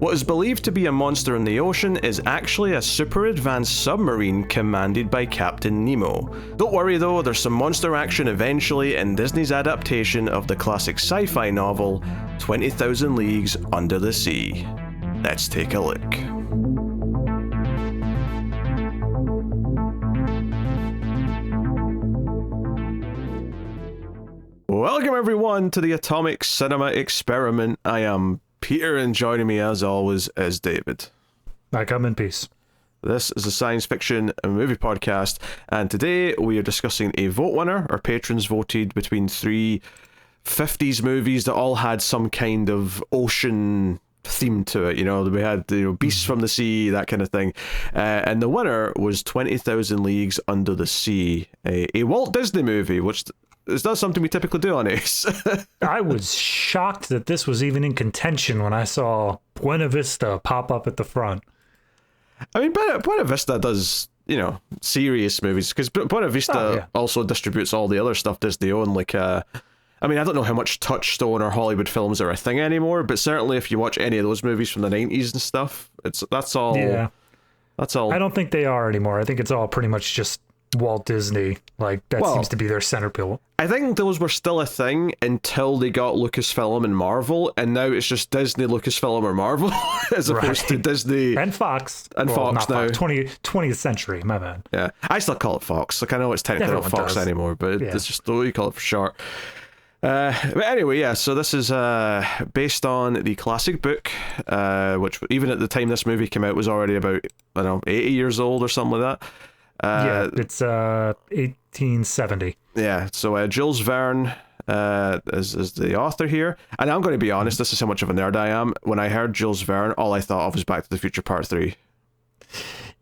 What is believed to be a monster in the ocean is actually a super advanced submarine commanded by Captain Nemo. Don't worry though, there's some monster action eventually in Disney's adaptation of the classic sci-fi novel 20,000 Leagues Under the Sea. Let's take a look. Welcome everyone to the Atomic Cinema Experiment. I am Peter, and joining me as always is David. I come in peace. This is a science fiction movie podcast, and today we are discussing a vote winner. Our patrons voted between three 50s movies that all had some kind of ocean theme to it. You know, we had Beasts from the Sea, that kind of thing. And the winner was 20,000 Leagues Under the Sea, a Walt Disney movie, which is not something we typically do on Ace. I was shocked that this was even in contention when I saw Buena Vista pop up at the front. I mean, Buena Vista does, serious movies, because Buena Vista also distributes all the other stuff Disney own, like, I don't know how much Touchstone or Hollywood films are a thing anymore, but certainly if you watch any of those movies from the 90s and stuff, that's all. Yeah. That's all. I don't think they are anymore. I think it's all pretty much just Walt Disney. Like, that seems to be their center pill. I think those were still a thing until they got Lucasfilm and Marvel, and now it's just Disney, Lucasfilm, or Marvel, as opposed to Disney and Fox. And Fox now. Fox, 20th century, my man. Yeah, I still call it Fox. Like, I know it's technically not Fox anymore, but it's just the way you call it for short. But anyway, yeah, so this is based on the classic book, which even at the time this movie came out was already about, 80 years old or something like that. It's 1870. Yeah, so Jules Verne is the author here. And I'm going to be honest, this is how much of a nerd I am. When I heard Jules Verne, all I thought of was Back to the Future Part 3.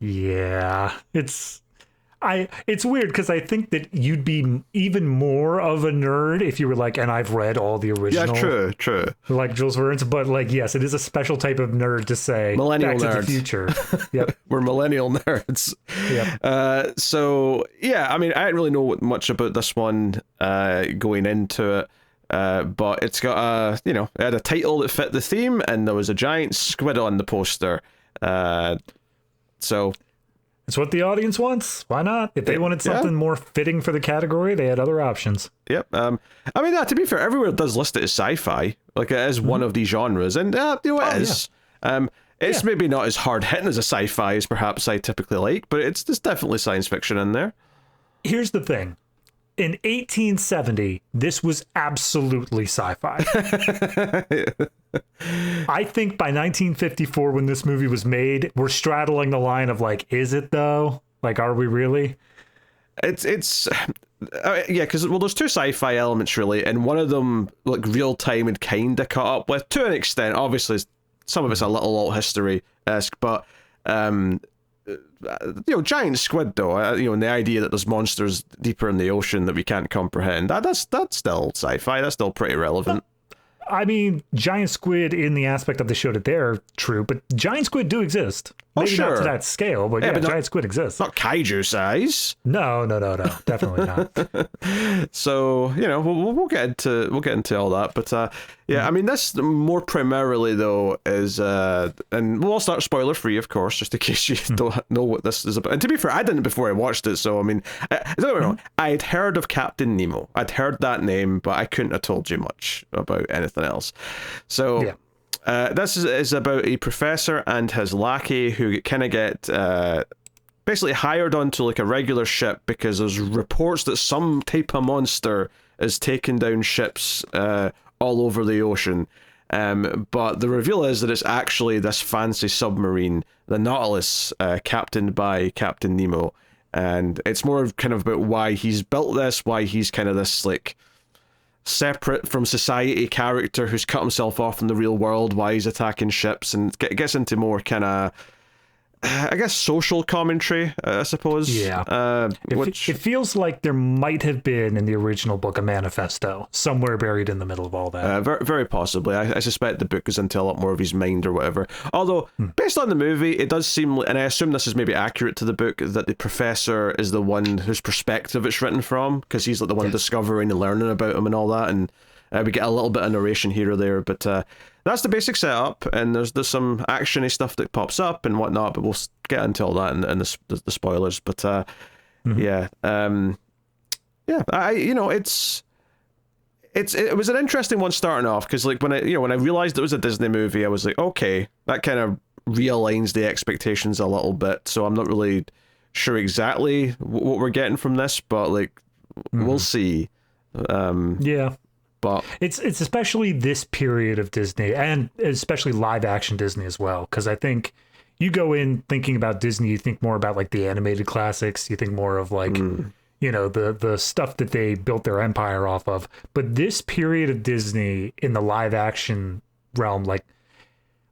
Yeah, it's weird because I think that you'd be even more of a nerd if you were like, and I've read all the original. Yeah, true. Like Jules Verne's, but like, yes, it is a special type of nerd to say millennial Back nerds. to the Future. Yep. We're millennial nerds. Yep. So yeah, I didn't really know much about this one going into it. But it's got it had a title that fit the theme, and there was a giant squid on the poster. So it's what the audience wants. Why not? If they wanted something more fitting for the category, they had other options. Yep. To be fair, everywhere does list it as sci-fi. Like, it is one of these genres, and it is. Yeah. It's maybe not as hard hitting as a sci-fi as perhaps I typically like, but there's definitely science fiction in there. Here's the thing. In 1870, this was absolutely sci-fi. I think by 1954, when this movie was made, we're straddling the line of like, is it though? Like, are we really? Because there's two sci-fi elements really, and one of them, like, real time and kind of caught up with to an extent. Obviously, some of it's a little alt history-esque, but giant squid though, and the idea that there's monsters deeper in the ocean that we can't comprehend, that's still sci-fi. That's still pretty relevant. Giant squid in the aspect of the show that they're true, but giant squid do exist. Maybe not to that scale, but but giant squid exists. Not kaiju size. No, definitely not. So we'll get into all that, but this more primarily though is and we'll start spoiler free, of course, just in case you don't know what this is about. And to be fair, I didn't before I watched it, so don't get me wrong, I'd heard of Captain Nemo. I'd heard that name, but I couldn't have told you much about anything else. So this is about a professor and his lackey who kind of get basically hired onto like a regular ship because there's reports that some type of monster is taking down ships all over the ocean. But the reveal is that it's actually this fancy submarine, the Nautilus, captained by Captain Nemo. And it's more kind of about why he's built this, why he's kind of this like separate from society character who's cut himself off in the real world, why he's attacking ships, and gets into more kind of social commentary, I suppose. Yeah. It feels like there might have been in the original book a manifesto somewhere buried in the middle of all that. Very, very possibly. I suspect the book goes into a lot more of his mind or whatever. Although, based on the movie, it does seem, and I assume this is maybe accurate to the book, that the professor is the one whose perspective it's written from, because he's like the one discovering and learning about him and all that, and we get a little bit of narration here or there, but that's the basic setup, and there's some actiony stuff that pops up and whatnot, but we'll get into all that in the spoilers. But yeah, it was an interesting one starting off, because like when I realized it was a Disney movie, I was like, okay, that kind of realigns the expectations a little bit. So I'm not really sure exactly what we're getting from this, but like we'll see. Yeah, but it's especially this period of Disney, and especially live action Disney as well, because I think you go in thinking about Disney, you think more about like the animated classics, you think more of like the stuff that they built their empire off of. But this period of Disney in the live action realm, like,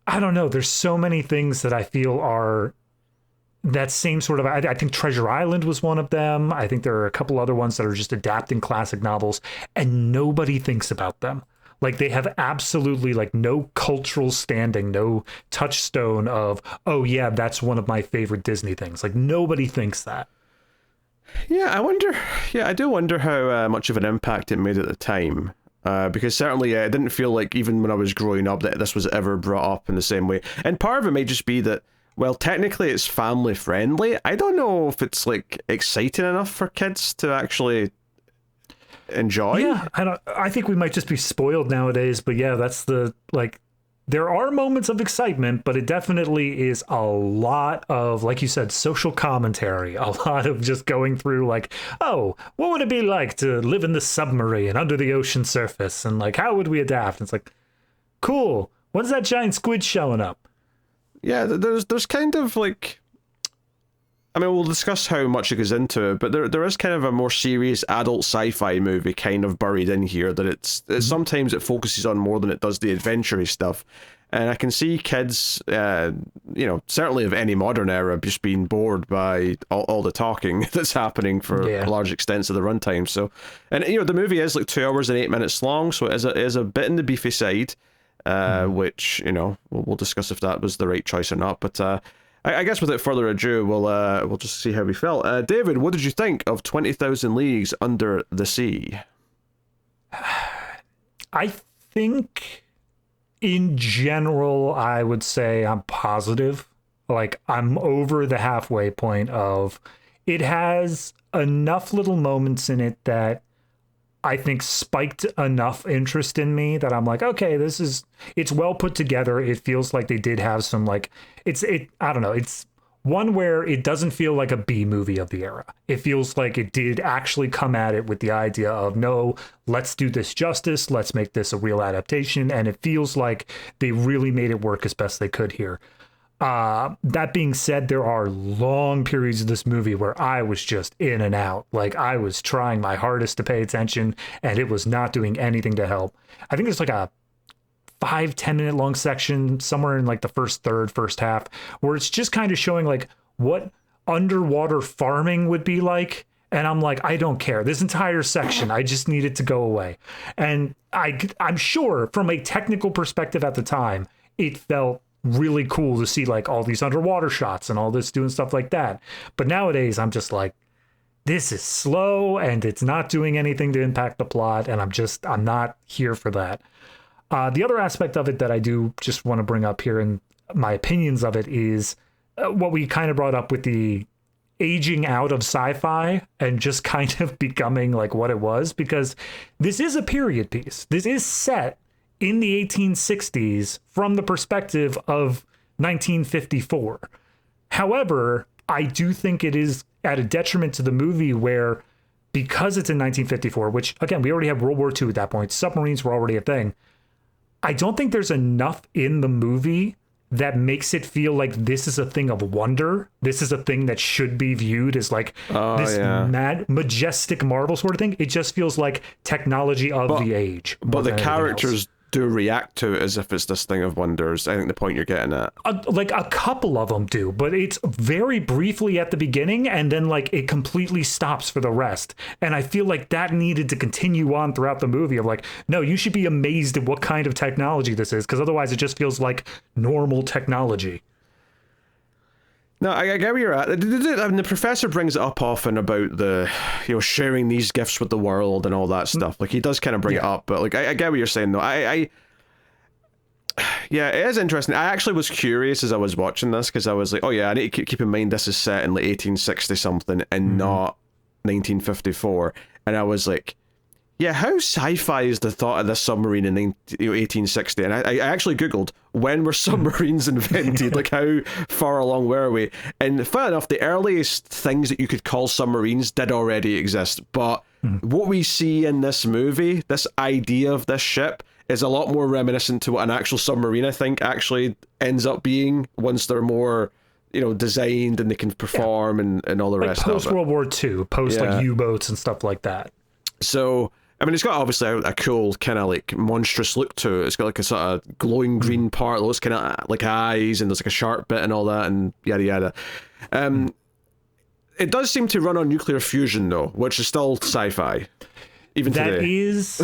I don't know, there's so many things that I feel are that same sort of, I think Treasure Island was one of them. I think there are a couple other ones that are just adapting classic novels, and nobody thinks about them. Like, they have absolutely like no cultural standing, no touchstone of, oh yeah, that's one of my favorite Disney things. Like, nobody thinks that. Yeah, I do wonder how much of an impact it made at the time. Because certainly it didn't feel like, even when I was growing up, that this was ever brought up in the same way. And part of it may just be that, well, technically it's family friendly. I don't know if it's like exciting enough for kids to actually enjoy. Yeah, I think we might just be spoiled nowadays, but yeah, that's the, like, there are moments of excitement, but it definitely is a lot of, like you said, social commentary, a lot of just going through like, oh, what would it be like to live in the submarine under the ocean surface, and like, how would we adapt? And it's like, cool, when's that giant squid showing up? Yeah, there's kind of like, I mean, we'll discuss how much it goes into it, but there is kind of a more serious adult sci-fi movie kind of buried in here that it's sometimes it focuses on more than it does the adventure-y stuff. And I can see kids, certainly of any modern era, just being bored by all the talking that's happening for large extents of the runtime. So, and the movie is like 2 hours and 8 minutes long, so it is a bit in the beefy side. Which, we'll discuss if that was the right choice or not. But I guess without further ado, we'll just see how we felt. David, what did you think of 20,000 Leagues Under the Sea? I think, in general, I would say I'm positive. Like, I'm over the halfway point of, it has enough little moments in it that I think spiked enough interest in me that I'm like, okay, it's well put together. It feels like they did have some, like, I don't know. It's one where it doesn't feel like a B movie of the era. It feels like it did actually come at it with the idea of, no, let's do this justice. Let's make this a real adaptation. And it feels like they really made it work as best they could here. That being said, there are long periods of this movie where I was just in and out. Like, I was trying my hardest to pay attention, and it was not doing anything to help. I think there's like a 5-10 minute long section somewhere in like the first half, where it's just kind of showing like what underwater farming would be like. And I'm like, I don't care. This entire section, I just need it to go away. And I'm sure from a technical perspective at the time, it felt really cool to see like all these underwater shots and all this doing stuff like that. But nowadays I'm just like, this is slow and it's not doing anything to impact the plot, and I'm not here for that. The other aspect of it that I do just want to bring up here, and my opinions of it, is what we kind of brought up with the aging out of sci-fi and just kind of becoming like what it was, because this is a period piece. This is set in the 1860s from the perspective of 1954. However, I do think it is at a detriment to the movie where, because it's in 1954, which, again, we already have World War II at that point, submarines were already a thing, I don't think there's enough in the movie that makes it feel like this is a thing of wonder. This is a thing that should be viewed as like mad, majestic marvel sort of thing. It just feels like technology of the age. But the characters do react to it as if it's this thing of wonders. I think the point you're getting at. Like a couple of them do, but it's very briefly at the beginning, and then like it completely stops for the rest. And I feel like that needed to continue on throughout the movie of like, no, you should be amazed at what kind of technology this is, because otherwise it just feels like normal technology. No, I get where you're at. I mean, the professor brings it up often about the, sharing these gifts with the world and all that stuff. Like, he does kind of bring it up, but like, I get what you're saying though. I yeah, it is interesting. I actually was curious as I was watching this because I was like, oh yeah, I need to keep in mind this is set in like 1860 something and not 1954. And I was like, yeah, how sci-fi is the thought of this submarine in 1860? And I actually Googled, when were submarines invented? Like, how far along were we? And fair enough, the earliest things that you could call submarines did already exist. But what we see in this movie, this idea of this ship, is a lot more reminiscent to what an actual submarine, I think, actually ends up being once they're more, designed and they can perform and all the rest of it. Post World War II, like U-boats and stuff like that. So, I mean, it's got obviously a cool kind of like monstrous look to it. It's got like a sort of glowing green part, those kind of like eyes, and there's like a sharp bit and all that, and yada yada. It does seem to run on nuclear fusion though, which is still sci-fi. Even that today. Is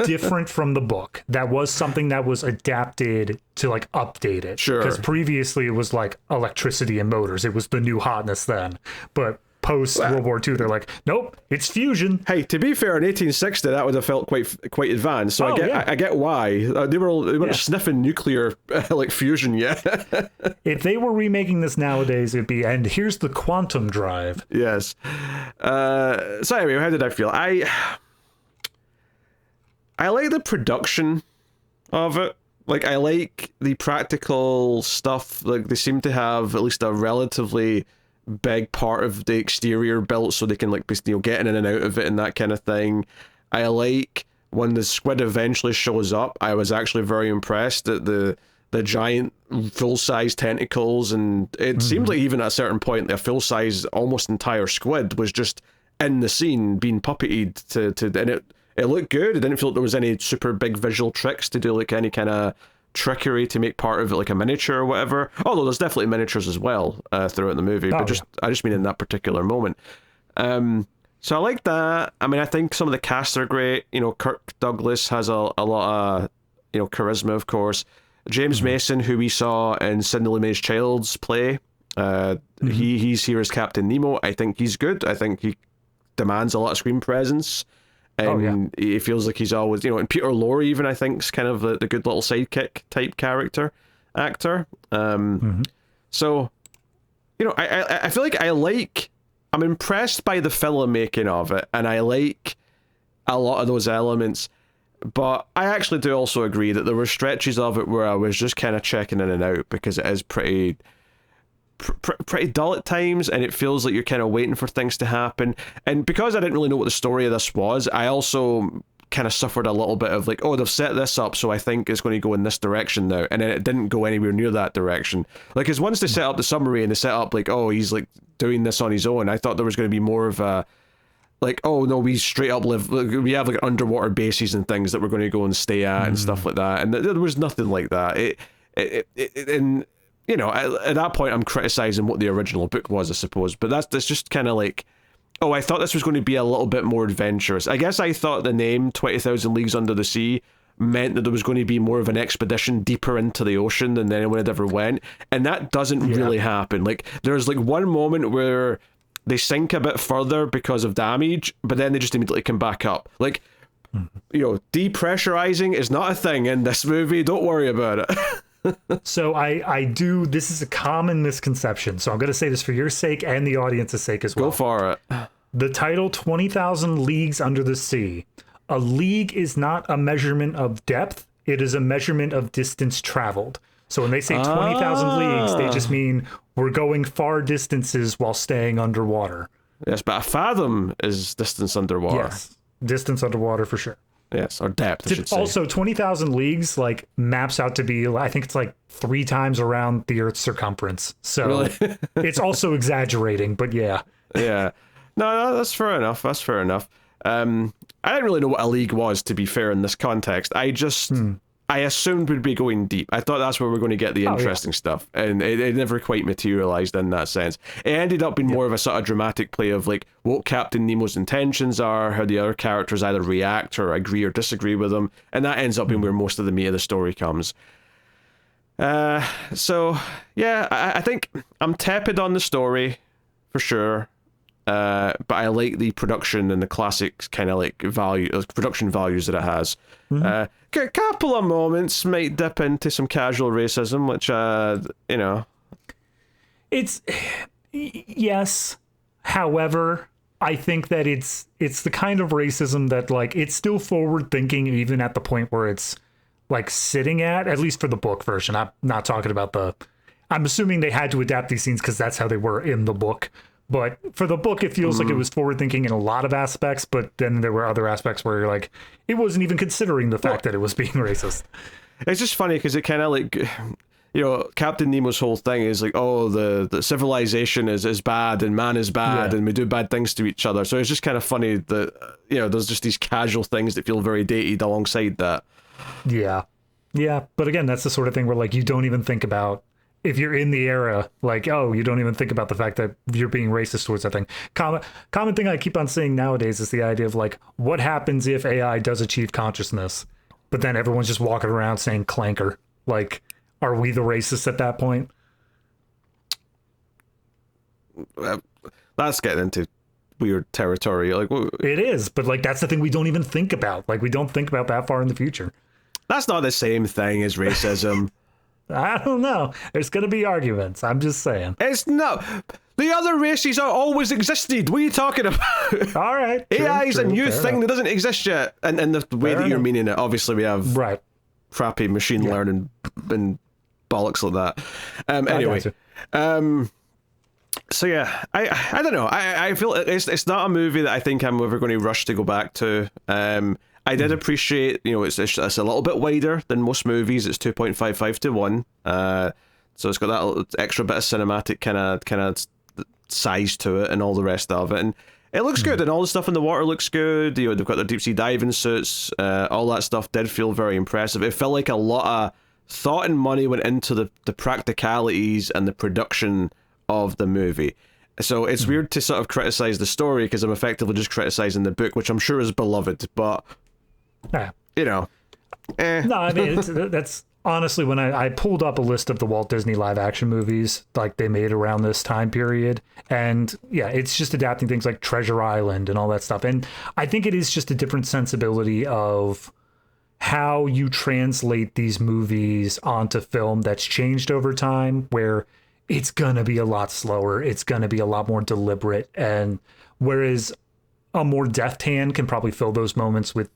different from the book. That was something that was adapted to like update it. Sure. Because previously it was like electricity and motors. It was the new hotness then. But post World War II, they're like, nope, it's fusion. Hey, to be fair, in 1860, that would have felt quite advanced. So I get why they weren't sniffing nuclear like fusion yet. If they were remaking this nowadays, it'd be, and here's the quantum drive. Yes. So anyway, how did I feel? I like the production of it. Like, I like the practical stuff. Like, they seem to have at least a relatively big part of the exterior built so they can, like, get in and out of it and that kind of thing. I like when the squid eventually shows up, I was actually very impressed at the giant full-size tentacles, and it seemed like even at a certain point, a full-size, almost entire squid was just in the scene being puppeted to and it looked good. It didn't feel like there was any super big visual tricks to do, like any kind of trickery to make part of it like a miniature or whatever. Although there's definitely miniatures as well throughout the movie, I just mean in that particular moment. So I like that. I mean, I think some of the cast are great. Kirk Douglas has a lot of charisma, of course. James Mason, who we saw in Sidney Lumet's Child's play, he's here as Captain Nemo. I think he's good. I think he demands a lot of screen presence. And he feels like he's always, and Peter Lorre even, I think, is kind of the good little sidekick type actor. So, I feel like I'm impressed by the filmmaking of it, and I like a lot of those elements, but I actually do also agree that there were stretches of it where I was just kind of checking in and out, because it is pretty dull at times, and it feels like you're kind of waiting for things to happen. And because I didn't really know what the story of this was, I also kind of suffered a little bit of like, oh, they've set this up, so I think it's going to go in this direction now, and then it didn't go anywhere near that direction. Like, because once they set up the submarine, they set up like, oh, he's like doing this on his own. I thought there was going to be more of a like, oh no, we straight up we have like underwater bases and things that we're going to go and stay at and stuff like that, and there was nothing like that. And at that point, I'm criticizing what the original book was, I suppose. But that's just kind of like, oh, I thought this was going to be a little bit more adventurous. I guess I thought the name 20,000 Leagues Under the Sea meant that there was going to be more of an expedition deeper into the ocean than anyone had ever went. And that doesn't really happen. Like, there's like one moment where they sink a bit further because of damage, but then they just immediately come back up. Like, depressurizing is not a thing in this movie. Don't worry about it. So this is a common misconception, so I'm going to say this for your sake and the audience's sake as well. Go for it. The title 20,000 Leagues Under the Sea. A league is not a measurement of depth, it is a measurement of distance traveled. So when they say 20,000 leagues, they just mean we're going far distances while staying underwater. Yes, but a fathom is distance underwater. Yes, distance underwater for sure. Yes, or depth, I should say. Also, 20,000 leagues like maps out to be, I think it's like 3 times around the Earth's circumference. So really? It's also exaggerating, but yeah. Yeah. No, that's fair enough. I didn't really know what a league was, to be fair, in this context. I assumed we'd be going deep. I thought that's where we're going to get the interesting stuff, and it never quite materialized in that sense. It ended up being more of a sort of dramatic play of like what Captain Nemo's intentions are, how the other characters either react or agree or disagree with them, and that ends up being where most of the meat of the story comes. So yeah, I think I'm tepid on the story for sure. but I like the production and the classic kind of like production values that it has. A couple of moments might dip into some casual racism, which It's yes. However, I think that it's the kind of racism that like it's still forward thinking even at the point where it's like sitting at least for the book version. I'm not talking about I'm assuming they had to adapt these scenes because that's how they were in the book. But for the book, it feels like it was forward thinking in a lot of aspects, but then there were other aspects where you're like, it wasn't even considering the fact that it was being racist. It's just funny because it kind of like, Captain Nemo's whole thing is like, oh, the civilization is bad and man is bad and we do bad things to each other. So it's just kind of funny that, there's just these casual things that feel very dated alongside that. Yeah. Yeah. But again, that's the sort of thing where like you don't even think about, if you're in the era, like, oh, you don't even think about the fact that you're being racist towards that thing. Common thing I keep on seeing nowadays is the idea of like, what happens if AI does achieve consciousness, but then everyone's just walking around saying clanker? Like, are we the racists at that point? That's getting into weird territory. Like, it is, but like that's the thing we don't even think about. Like, we don't think about that far in the future. That's not the same thing as racism. I don't know. There's going to be arguments. I'm just saying. It's not. The other races are always existed. What are you talking about? All right. AI is a new thing that doesn't exist yet. And the way that you're meaning it, obviously we have crappy machine learning and bollocks like that. Anyway. So yeah, I don't know. I feel it's not a movie that I think I'm ever going to rush to go back to. I did appreciate, it's a little bit wider than most movies. It's 2.55 to 1. So it's got that little extra bit of cinematic kind of size to it and all the rest of it. And it looks good, and all the stuff in the water looks good. They've got their deep sea diving suits. All that stuff did feel very impressive. It felt like a lot of thought and money went into the practicalities and the production of the movie. So it's weird to sort of criticize the story because I'm effectively just criticizing the book, which I'm sure is beloved, but No, I mean, that's honestly when I pulled up a list of the Walt Disney live action movies like they made around this time period, and it's just adapting things like Treasure Island and all that stuff. And I think it is just a different sensibility of how you translate these movies onto film that's changed over time, where it's gonna be a lot slower, it's gonna be a lot more deliberate, and whereas a more deft hand can probably fill those moments with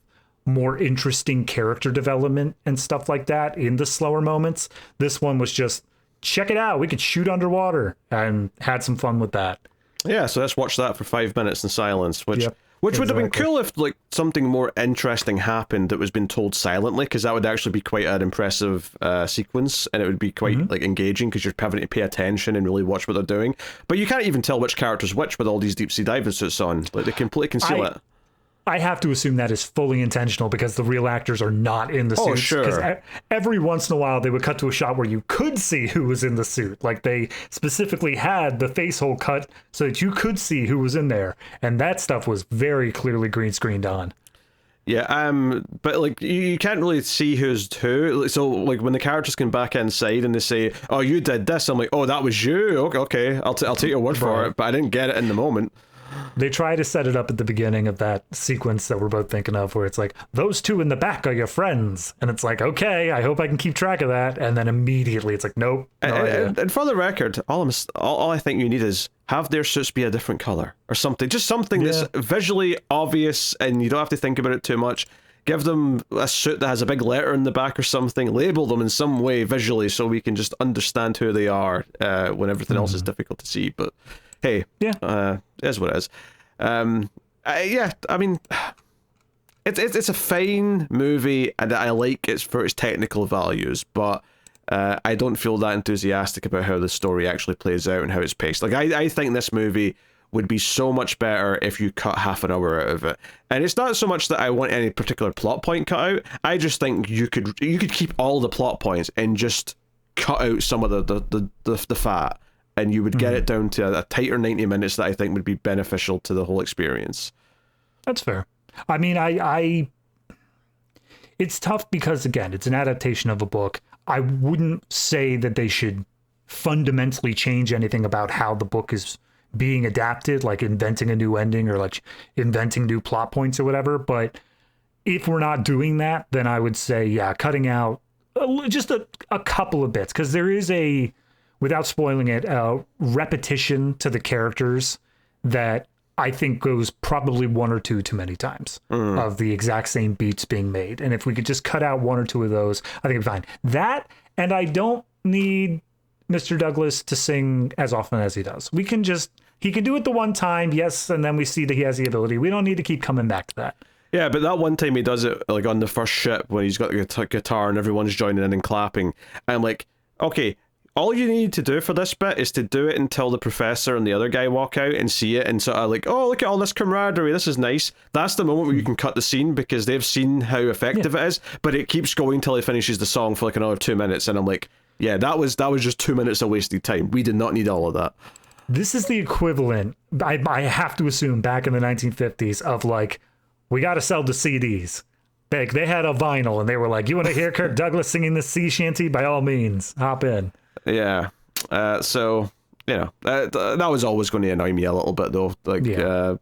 more interesting character development and stuff like that in the slower moments. This one was just, check it out, we could shoot underwater, and had some fun with that. Yeah, so let's watch that for 5 minutes in silence, which would have been cool if like something more interesting happened that was being told silently, because that would actually be quite an impressive sequence, and it would be quite like engaging because you're having to pay attention and really watch what they're doing. But you can't even tell which character's which with all these deep sea diving suits on. Like, they completely conceal it. I have to assume that is fully intentional because the real actors are not in the suits. Oh, sure. Because every once in a while they would cut to a shot where you could see who was in the suit. Like, they specifically had the face hole cut so that you could see who was in there. And that stuff was very clearly green screened on. Yeah, but like you can't really see who's who. So like when the characters come back inside and they say, "Oh, you did this," I'm like, "Oh, that was you. Okay, I'll take your word for it." But I didn't get it in the moment. They try to set it up at the beginning of that sequence that we're both thinking of, where it's like, those two in the back are your friends. And it's like, okay, I hope I can keep track of that. And then immediately it's like, nope. And for the record, all I think you need is have their suits be a different color or something. Just something that's visually obvious and you don't have to think about it too much. Give them a suit that has a big letter in the back or something. Label them in some way visually so we can just understand who they are when everything else is difficult to see. But hey, it is what it is. I mean, it's a fine movie, and I like it for its technical values, but I don't feel that enthusiastic about how the story actually plays out and how it's paced. Like, I think this movie would be so much better if you cut half an hour out of it. And it's not so much that I want any particular plot point cut out. I just think you could keep all the plot points and just cut out some of the fat. And you would get it down to a tighter 90 minutes that I think would be beneficial to the whole experience. That's fair. I mean, it's tough because, again, it's an adaptation of a book. I wouldn't say that they should fundamentally change anything about how the book is being adapted, like inventing a new ending or like inventing new plot points or whatever. But if we're not doing that, then I would say, yeah, cutting out just a couple of bits, because there is a, without spoiling it, repetition to the characters that I think goes probably one or two too many times of the exact same beats being made. And if we could just cut out one or two of those, I think it'd be fine. That, and I don't need Mr. Douglas to sing as often as he does. We can just, he can do it the one time, yes, and then we see that he has the ability. We don't need to keep coming back to that. Yeah, but that one time he does it, like on the first ship when he's got the guitar and everyone's joining in and clapping. I'm like, okay, all you need to do for this bit is to do it until the professor and the other guy walk out and see it and sort of like, oh, look at all this camaraderie, this is nice. That's the moment where you can cut the scene because they've seen how effective it is, but it keeps going till he finishes the song for like another 2 minutes, and I'm like, yeah, that was just 2 minutes of wasted time. We did not need all of that. This is the equivalent, I have to assume, back in the 1950s of like, we got to sell the CDs. They had a vinyl and they were like, you want to hear Kirk Douglas singing this sea shanty? By all means, hop in. Yeah. So, you know, that was always going to annoy me a little bit though. Like,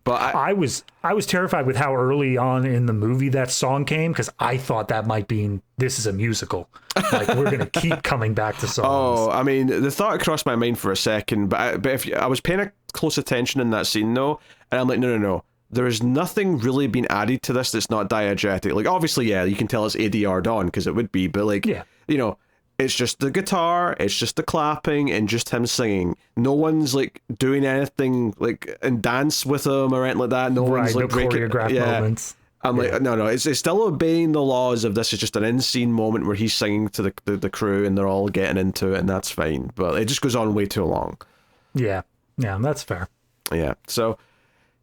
but I was terrified with how early on in the movie that song came, because I thought that might be, this is a musical. Like, we're going to keep coming back to songs. Oh, I mean, the thought crossed my mind for a second, but if I was paying close attention in that scene though, and I'm like, no. There is nothing really being added to this that's not diegetic. Like, obviously, yeah, you can tell it's ADR'd on because it would be, but like, you know, it's just the guitar, it's just the clapping, and just him singing. No one's like doing anything like and dance with him or anything like that. No one's like no choreographed moments. I'm like, no, it's still obeying the laws of this. Is just an in-scene moment where he's singing to the crew and they're all getting into it, and that's fine. But it just goes on way too long. Yeah, that's fair. Yeah, so.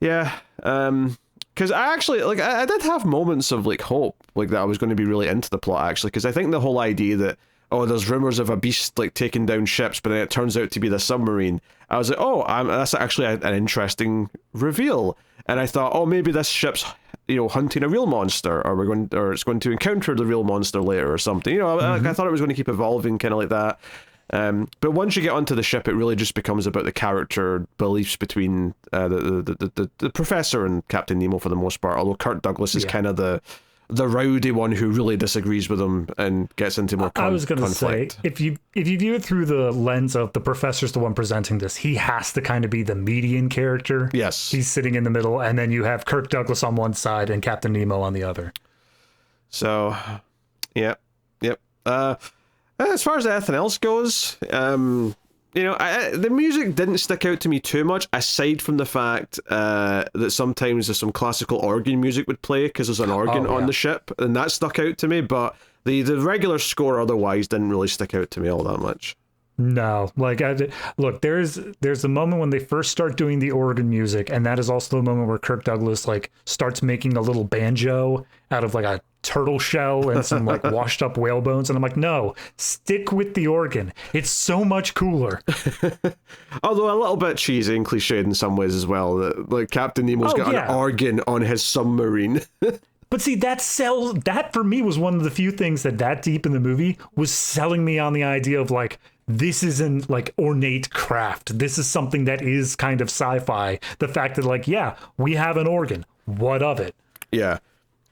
Yeah, because I actually, like, I did have moments of, like, hope, like, that I was going to be really into the plot, actually, because I think the whole idea that, oh, there's rumors of a beast, like, taking down ships, but then it turns out to be the submarine, I was like, oh, that's actually an interesting reveal, and I thought, oh, maybe this ship's, you know, hunting a real monster, or it's going to encounter the real monster later or something, you know, I thought it was going to keep evolving, kind of like that. But once you get onto the ship, it really just becomes about the character beliefs between the professor and Captain Nemo for the most part. Although Kirk Douglas is kind of the rowdy one who really disagrees with him and gets into more conflict. I was going to say, if you view it through the lens of the professor's the one presenting this, he has to kind of be the median character. Yes, he's sitting in the middle, and then you have Kirk Douglas on one side and Captain Nemo on the other. So, yep. As far as anything else goes, you know, the music didn't stick out to me too much, aside from the fact that sometimes there's some classical organ music would play because there's an organ on the ship, and that stuck out to me, but the regular score otherwise didn't really stick out to me all that much. No, like, look, there's the moment when they first start doing the organ music, and that is also the moment where Kirk Douglas, like, starts making a little banjo out of, like, a turtle shell and some, like, washed up whale bones, and I'm like, no, stick with the organ. It's so much cooler. Although a little bit cheesy and cliched in some ways as well, that, like, Captain Nemo's got an organ on his submarine. But see, that for me was one of the few things that deep in the movie was selling me on the idea of, like, this isn't like ornate craft. This is something that is kind of sci-fi. The fact that, like, yeah, we have an organ. What of it? Yeah.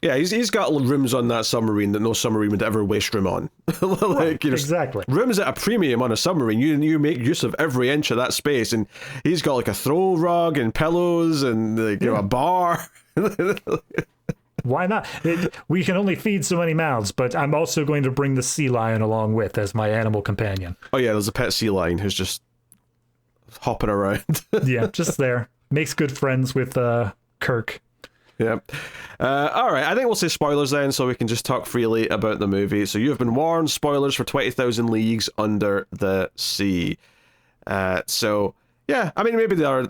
Yeah, he's got rooms on that submarine that no submarine would ever waste room on. Like, right, you know, exactly. Rooms at a premium on a submarine. You make use of every inch of that space, and he's got like a throw rug and pillows and, like, you know, a bar. Why not? We can only feed so many mouths, but I'm also going to bring the sea lion along with as my animal companion. Oh yeah, there's a pet sea lion who's just hopping around. Yeah, just there. Makes good friends with Kirk. Yeah. All right, I think we'll say spoilers then, so we can just talk freely about the movie. So you have been warned, spoilers for 20,000 Leagues Under the Sea. So... yeah, I mean, maybe they are.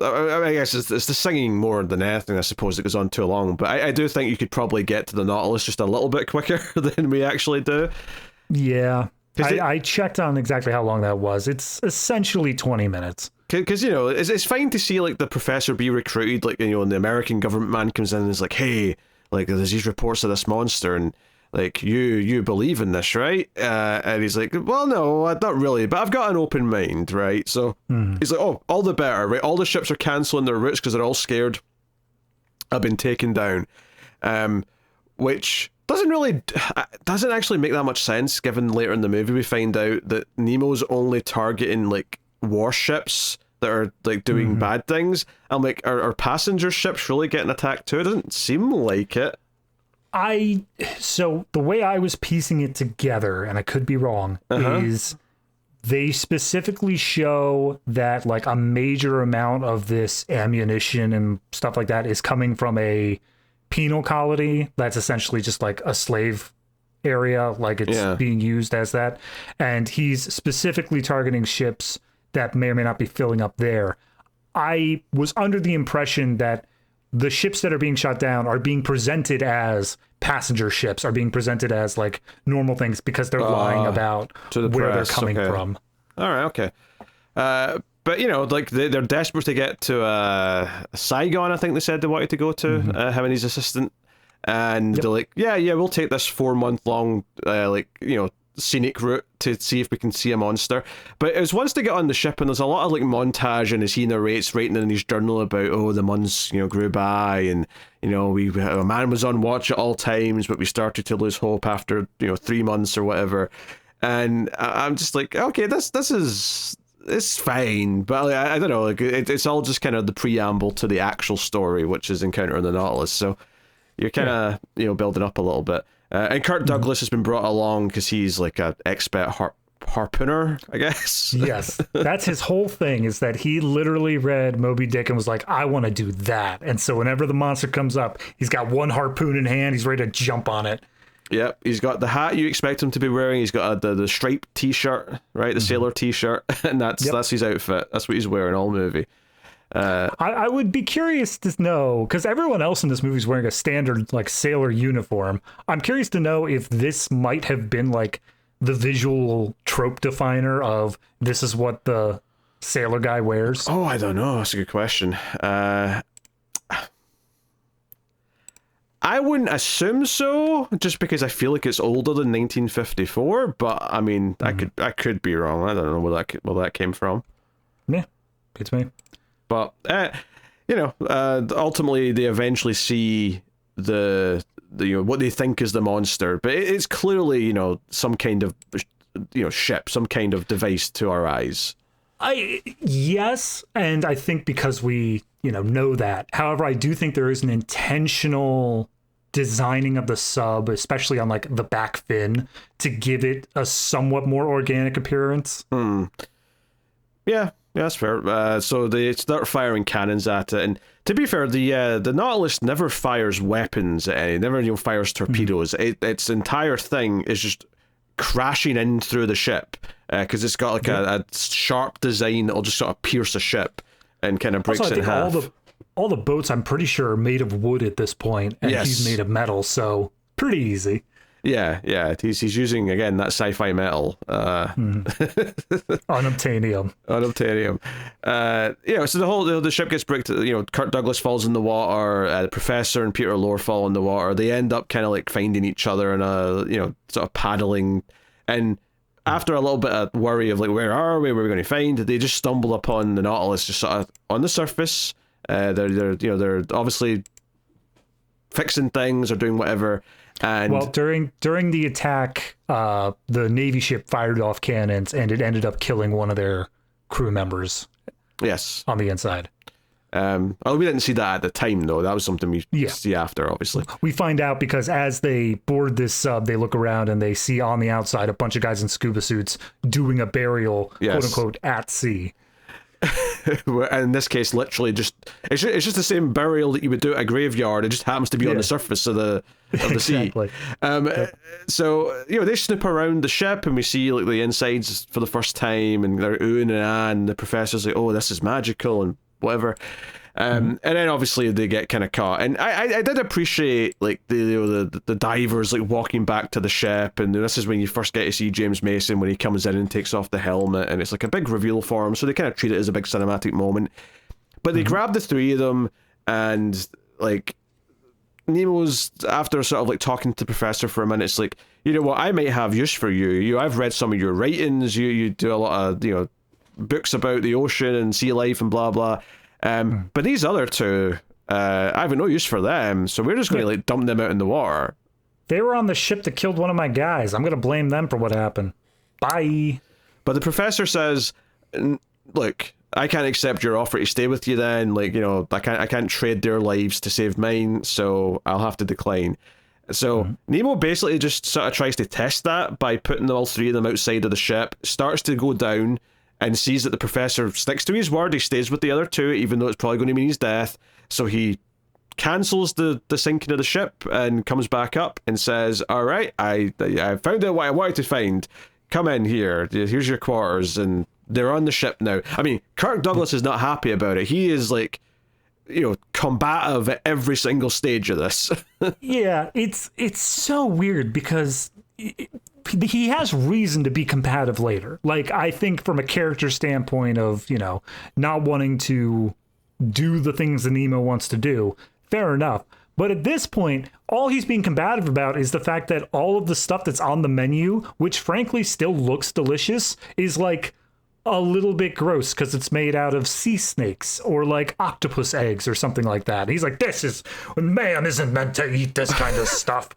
I guess it's the singing more than anything, I suppose, that goes on too long. But I do think you could probably get to the Nautilus just a little bit quicker than we actually do. Yeah. I checked on exactly how long that was. It's essentially 20 minutes. Because, you know, it's fine to see, like, the professor be recruited, like, you know, and the American government man comes in and is like, hey, like, there's these reports of this monster, and like, you believe in this, right? And he's like, well, no, not really, but I've got an open mind, right? So he's like, oh, all the better, right? All the ships are cancelling their routes because they're all scared I've been taken down, which doesn't actually make that much sense, given later in the movie we find out that Nemo's only targeting like warships that are like doing bad things. I'm like, are passenger ships really getting attacked too? It doesn't seem like it. So the way I was piecing it together, and I could be wrong, is they specifically show that like a major amount of this ammunition and stuff like that is coming from a penal colony that's essentially just like a slave area, like it's being used as that. And he's specifically targeting ships that may or may not be filling up there. I was under the impression that the ships that are being shot down are being presented as passenger ships, are being presented as like normal things because they're lying about where they're coming from. All right, okay. But, you know, like they're desperate to get to Saigon, I think they said they wanted to go to, him and his assistant. And they're like, yeah, we'll take this 4-month-long, like, you know, scenic route to see if we can see a monster. But it was once they get on the ship, and there's a lot of like montage, and as he narrates, writing in his journal about, oh, the months, you know, grew by, and, you know, a man was on watch at all times, but we started to lose hope after, you know, 3 months or whatever. And I'm just like, okay, this is, it's fine, but like, I don't know, like it's all just kind of the preamble to the actual story, which is Encounter on the Nautilus. So you're kind of, you know, building up a little bit. And Kirk Douglas has been brought along because he's like an expert harpooner, I guess. Yes, that's his whole thing, is that he literally read Moby Dick and was like, I want to do that. And so whenever the monster comes up, he's got one harpoon in hand, he's ready to jump on it. Yep, he's got the hat you expect him to be wearing. He's got the striped t-shirt, right? The sailor t-shirt, and that's his outfit. That's what he's wearing all movie. I would be curious to know, because everyone else in this movie is wearing a standard like sailor uniform. I'm curious to know if this might have been like the visual trope definer of this is what the sailor guy wears. Oh, I don't know. That's a good question. I wouldn't assume so, just because I feel like it's older than 1954. But I mean, I could be wrong. I don't know where that came from. Yeah, beats me. But you know, ultimately they eventually see the you know what they think is the monster, but it's clearly, you know, some kind of, you know, ship, some kind of device to our eyes. Yes, and I think because we, you know that. However, I do think there is an intentional designing of the sub, especially on like the back fin, to give it a somewhat more organic appearance. Yeah, that's fair. So they start firing cannons at it, and to be fair, the Nautilus never fires weapons at any. It never fires torpedoes. Its entire thing is just crashing in through the ship, because it's got like a sharp design that'll just sort of pierce a ship and kind of breaks it in half. All the boats, I'm pretty sure, are made of wood at this point, and he's made of metal, so pretty easy. Yeah, he's using, again, that sci-fi metal. Unobtainium. You know, so the ship gets bricked. You know, Kirk Douglas falls in the water. The professor and Peter Lorre fall in the water. They end up kind of like finding each other and you know, sort of paddling. And after a little bit of worry of like, where are we? Where are we going to find? They just stumble upon the Nautilus just sort of on the surface. They're obviously fixing things or doing whatever. And well, during the attack, the Navy ship fired off cannons, and it ended up killing one of their crew members. Yes, on the inside. We didn't see that at the time, though. That was something we see after, obviously. We find out because as they board this sub, they look around and they see on the outside a bunch of guys in scuba suits doing a burial, quote unquote, at sea. And in this case, literally it's just the same burial that you would do at a graveyard. It just happens to be on the surface of the exactly. sea. So, you know, they snoop around the ship and we see like the insides for the first time, and they're oohing and ahhing, and the professor's like, oh, this is magical and whatever. And then obviously they get kind of caught, and I did appreciate like the divers like walking back to the ship, and this is when you first get to see James Mason when he comes in and takes off the helmet, and it's like a big reveal for him, so they kind of treat it as a big cinematic moment. But they grab the three of them, and like Nemo's, after sort of like talking to the professor for a minute, it's like, you know what, I might have use for you. I've read some of your writings. You do a lot of, books about the ocean and sea life and blah blah. But these other two, I have no use for them, so we're just going to like dump them out in the water. They were on the ship that killed one of my guys. I'm going to blame them for what happened. Bye. But the professor says, look, I can't accept your offer to stay with you then. Like, I can't trade their lives to save mine, so I'll have to decline. So Nemo basically just sort of tries to test that by putting all three of them outside of the ship, starts to go down, and sees that the professor sticks to his word. He stays with the other two, even though it's probably going to mean his death. So he cancels the sinking of the ship and comes back up and says, all right, I found out what I wanted to find. Come in here. Here's your quarters. And they're on the ship now. I mean, Kirk Douglas is not happy about it. He is like, combative at every single stage of this. Yeah, it's so weird because he has reason to be combative later. Like, I think from a character standpoint of, not wanting to do the things that Nemo wants to do, fair enough. But at this point, all he's being combative about is the fact that all of the stuff that's on the menu, which frankly still looks delicious, is like a little bit gross because it's made out of sea snakes or like octopus eggs or something like that. He's like, man isn't meant to eat this kind of stuff.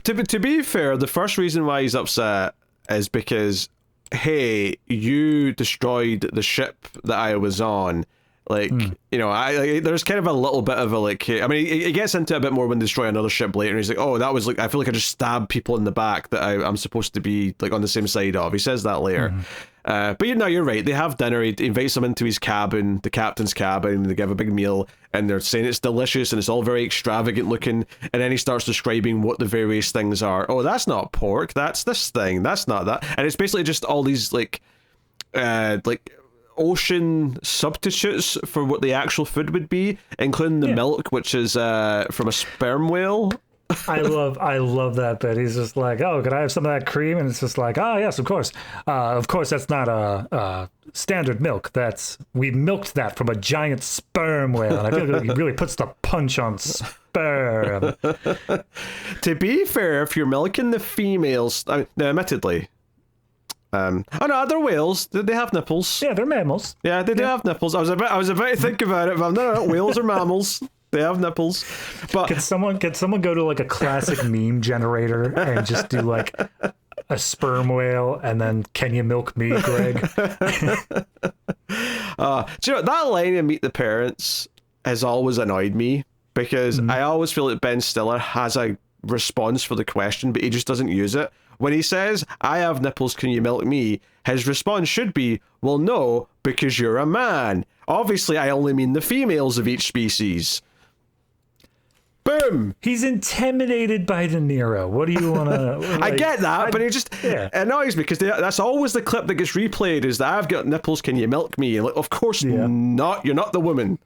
To be fair, the first reason why he's upset is because, hey, you destroyed the ship that I was on. Like, there's kind of a little bit of a, like, I mean, he gets into it a bit more when they destroy another ship later, and he's like, oh, that was like, I feel like I just stabbed people in the back that I'm supposed to be, like, on the same side of. He says that later. But you're right. They have dinner. He invites them into his cabin, the captain's cabin, and they give a big meal, and they're saying it's delicious, and it's all very extravagant looking, and then he starts describing what the various things are. Oh, that's not pork. That's this thing. That's not that. And it's basically just all these, like ocean substitutes for what the actual food would be, including the milk, which is from a sperm whale. I love that bit. He's just like, oh, could I have some of that cream? And it's just like, oh yes, of course. Of course, that's not a standard milk. We milked that from a giant sperm whale, and I feel like he really puts the punch on sperm. To be fair, if you're milking the females, admittedly. No, they're whales. They have nipples. Yeah, they're mammals. Yeah, they do have nipples. I was about to think about it, but no, whales are mammals. They have nipples. But can someone go to like a classic meme generator and just do like a sperm whale and then can you milk me, Greg? Do you know that line in Meet the Parents has always annoyed me because I always feel that Ben Stiller has a response for the question, but he just doesn't use it. When he says, I have nipples, can you milk me? His response should be, well, no, because you're a man. Obviously, I only mean the females of each species. Boom! He's intimidated by De Niro. What do you want to... Like, I get that, but it just annoys me because that's always the clip that gets replayed is that I've got nipples, can you milk me? And like, of course not. You're not the woman.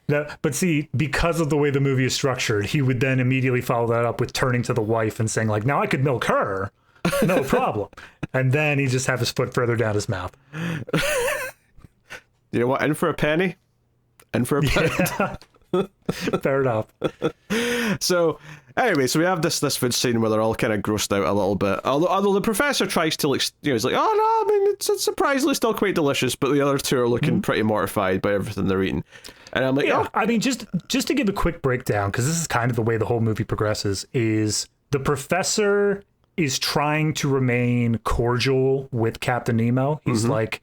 No, but see, because of the way the movie is structured, he would then immediately follow that up with turning to the wife and saying, like, now I could milk her, no problem. And then he just have his foot further down his mouth. You know what? In for a penny, in for a pound. Fair enough. So, anyway, so we have this food scene where they're all kind of grossed out a little bit. Although the professor tries to, like, he's like, oh no, I mean, it's surprisingly still quite delicious, but the other two are looking pretty mortified by everything they're eating. And I'm like, I mean, just to give a quick breakdown, because this is kind of the way the whole movie progresses, is the professor is trying to remain cordial with Captain Nemo. He's like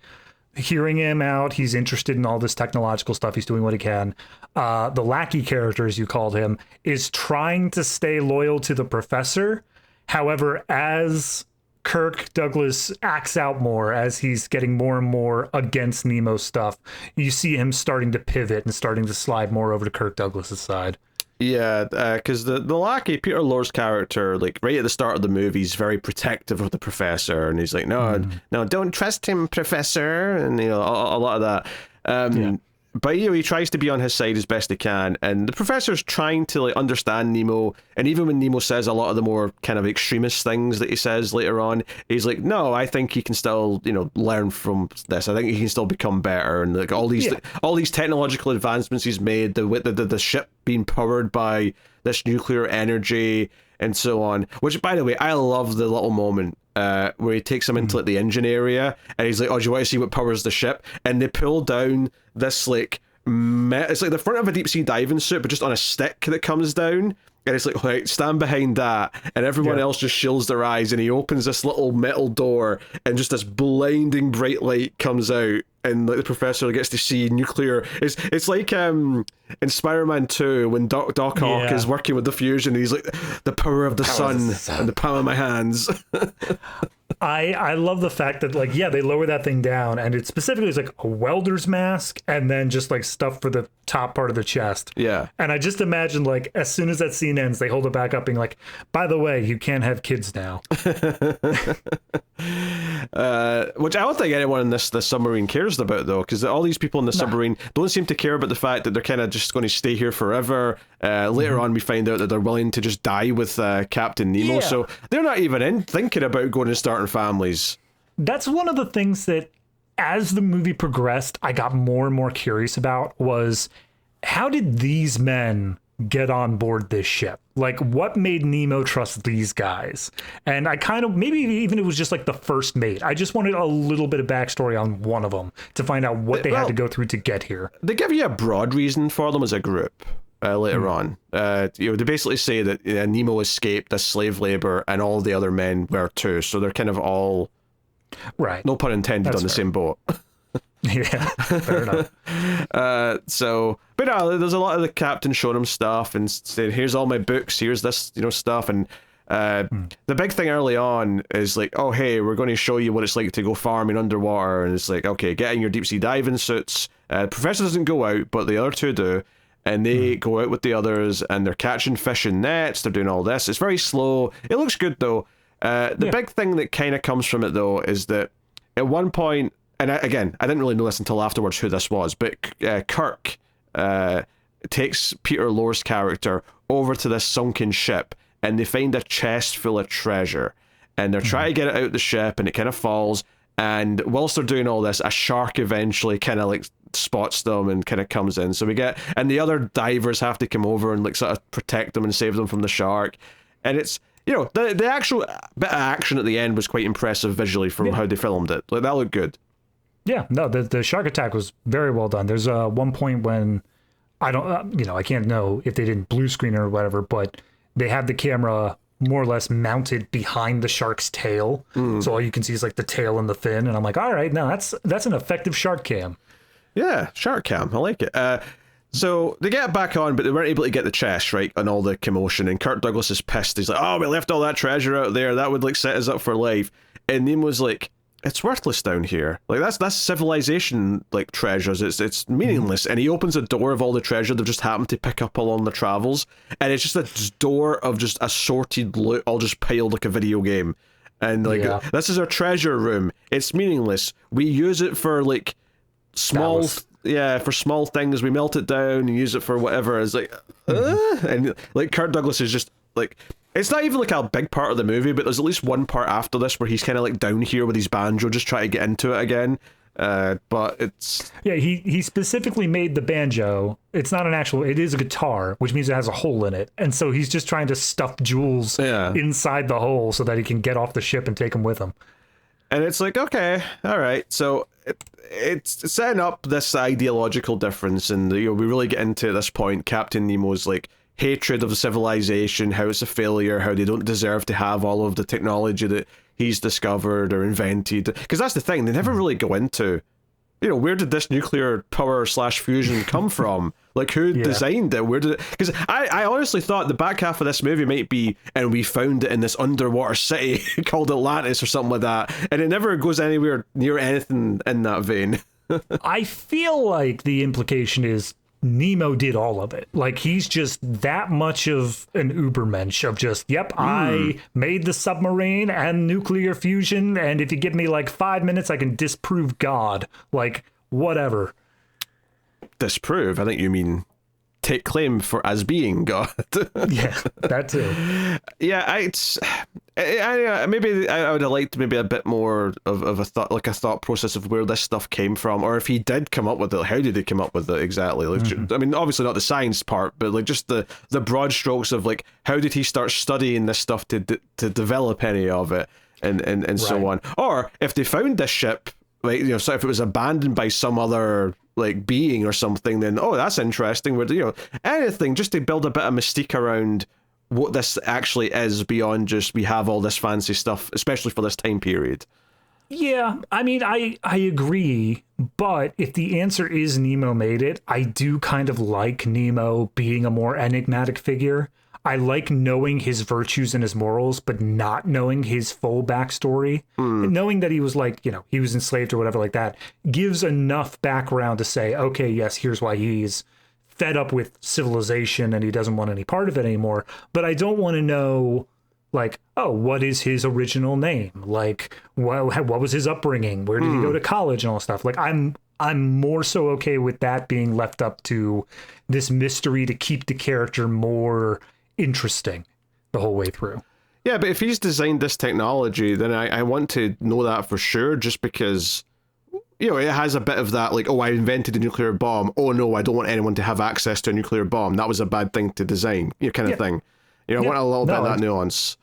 hearing him out. He's interested in all this technological stuff. He's doing what he can. The lackey character, as you called him, is trying to stay loyal to the professor. However, as Kirk Douglas acts out more, as he's getting more and more against Nemo's stuff, you see him starting to pivot and starting to slide more over to Kirk Douglas's side. Yeah, because the lackey, Peter Lorre's character, like right at the start of the movie, he's very protective of the professor, and he's like, no, don't trust him, professor, and a lot of that. But he tries to be on his side as best he can, and the professor's trying to like understand Nemo. And even when Nemo says a lot of the more kind of extremist things that he says later on, he's like, "No, I think he can still, learn from this. I think he can still become better." And like all these technological advancements he's made, the ship being powered by this nuclear energy and so on. Which, by the way, I love the little moment where he takes him into like the engine area, and he's like, "Oh, do you want to see what powers the ship?" And they pull down this like it's like the front of a deep sea diving suit, but just on a stick that comes down, and it's like, right, stand behind that, and everyone else just shields their eyes, and he opens this little metal door, and just this blinding bright light comes out, and like the professor gets to see nuclear. It's like in Spider-Man 2 when Doc Ock is working with the fusion, and he's like, the power of the sun and the power of my hands. I love the fact that like they lower that thing down, and it specifically is like a welder's mask and then just like stuff for the top part of the chest. Yeah. And I just imagine like as soon as that scene ends, they hold it back up being like, by the way, you can't have kids now. Which I don't think anyone in this submarine cares about, though, because all these people in the submarine don't seem to care about the fact that they're kind of just going to stay here forever. Later on, we find out that they're willing to just die with Captain Nemo, so they're not even thinking about going and starting families. That's one of the things that, as the movie progressed, I got more and more curious about was how did these men get on board this ship? Like, what made Nemo trust these guys? And I kind of, maybe even it was just like the first mate. I just wanted a little bit of backstory on one of them to find out what they had to go through to get here. They give you a broad reason for them as a group later on. They basically say that Nemo escaped this slave labor, and all the other men were too. So they're kind of all, right? No pun intended. That's on the same boat. Yeah, fair enough. But there's a lot of the captain showing him stuff and saying, "Here's all my books. Here's this, stuff." And the big thing early on is like, "Oh, hey, we're going to show you what it's like to go farming underwater." And it's like, "Okay, get in your deep sea diving suits." Professor doesn't go out, but the other two do, and they go out with the others, and they're catching fish in nets. They're doing all this. It's very slow. It looks good though. The big thing that kind of comes from it though is that at one point. And I didn't really know this until afterwards who this was, but Kirk takes Peter Lorre's character over to this sunken ship, and they find a chest full of treasure, and they're trying to get it out the ship, and it kind of falls, and whilst they're doing all this, a shark eventually kind of like spots them and kind of comes in, and the other divers have to come over and like sort of protect them and save them from the shark, and it's, the actual bit of action at the end was quite impressive visually from how they filmed it. Like, that looked good. Yeah, no, the shark attack was very well done. There's one point when I don't, I can't know if they didn't blue screen or whatever, but they had the camera more or less mounted behind the shark's tail, so all you can see is like the tail and the fin. And I'm like, all right, now that's an effective shark cam. Yeah, shark cam, I like it. So they get back on, but they weren't able to get the chest right and all the commotion. And Kirk Douglas is pissed. He's like, "Oh, we left all that treasure out there. That would like set us up for life." And Nemo's like, "It's worthless down here. Like that's civilization like treasures. It's meaningless." And he opens a door of all the treasure they've just happened to pick up along the travels, and it's just a door of just assorted loot, all just piled like a video game. And like this is our treasure room. It's meaningless. We use it for like small for small things. We melt it down and use it for whatever. It's like and like Kirk Douglas is just like. It's not even like a big part of the movie, but there's at least one part after this where he's kind of like down here with his banjo, just trying to get into it again. But it's... Yeah, he specifically made the banjo. It's not an actual... It is a guitar, which means it has a hole in it. And so he's just trying to stuff jewels inside the hole so that he can get off the ship and take them with him. And it's like, okay, all right. So it's setting up this ideological difference. And we really get into, at this point, Captain Nemo's like... hatred of civilization, how it's a failure, how they don't deserve to have all of the technology that he's discovered or invented. Because that's the thing, they never really go into, where did this nuclear power / fusion come from? Like, who designed it? Where did it... Because I honestly thought the back half of this movie might be, and we found it in this underwater city called Atlantis or something like that, and it never goes anywhere near anything in that vein. I feel like the implication is Nemo did all of it. Like, he's just that much of an ubermensch of just, I made the submarine and nuclear fusion, and if you give me like 5 minutes, I can disprove God. Like, whatever. disprove. I think you mean take claim for as being God. Yeah, that too. Yeah, maybe I would have liked maybe a bit more of a thought process of where this stuff came from, or if he did come up with it, how did he come up with it exactly? Like, I mean, obviously not the science part, but like just the broad strokes of like how did he start studying this stuff to develop any of it, and so on. Or if they found this ship, like, you know, so if it was abandoned by some other like being or something, then that's interesting. Where, you know, anything just to build a bit of mystique around what this actually is beyond just we have all this fancy stuff, especially for this time period. Yeah, I mean, I agree, but if the answer is Nemo made it, I do kind of like Nemo being a more enigmatic figure. I like knowing his virtues and his morals, but not knowing his full backstory. Knowing that he was like, you know, he was enslaved or whatever like that gives enough background to say, okay, yes, here's why he's fed up with civilization and he doesn't want any part of it anymore. But I don't want to know, like, oh, what is his original name? Like, what was his upbringing? Where did he go to college and all that stuff? Like, I'm more so okay with that being left up to this mystery to keep the character more interesting the whole way through. Yeah, but if he's designed this technology, then I want to know that for sure, just because, you know, it has a bit of that, like, oh, I invented a nuclear bomb. Oh, no, I don't want anyone to have access to a nuclear bomb. That was a bad thing to design, you know, kind of thing. You know, I want a little bit of that nuance.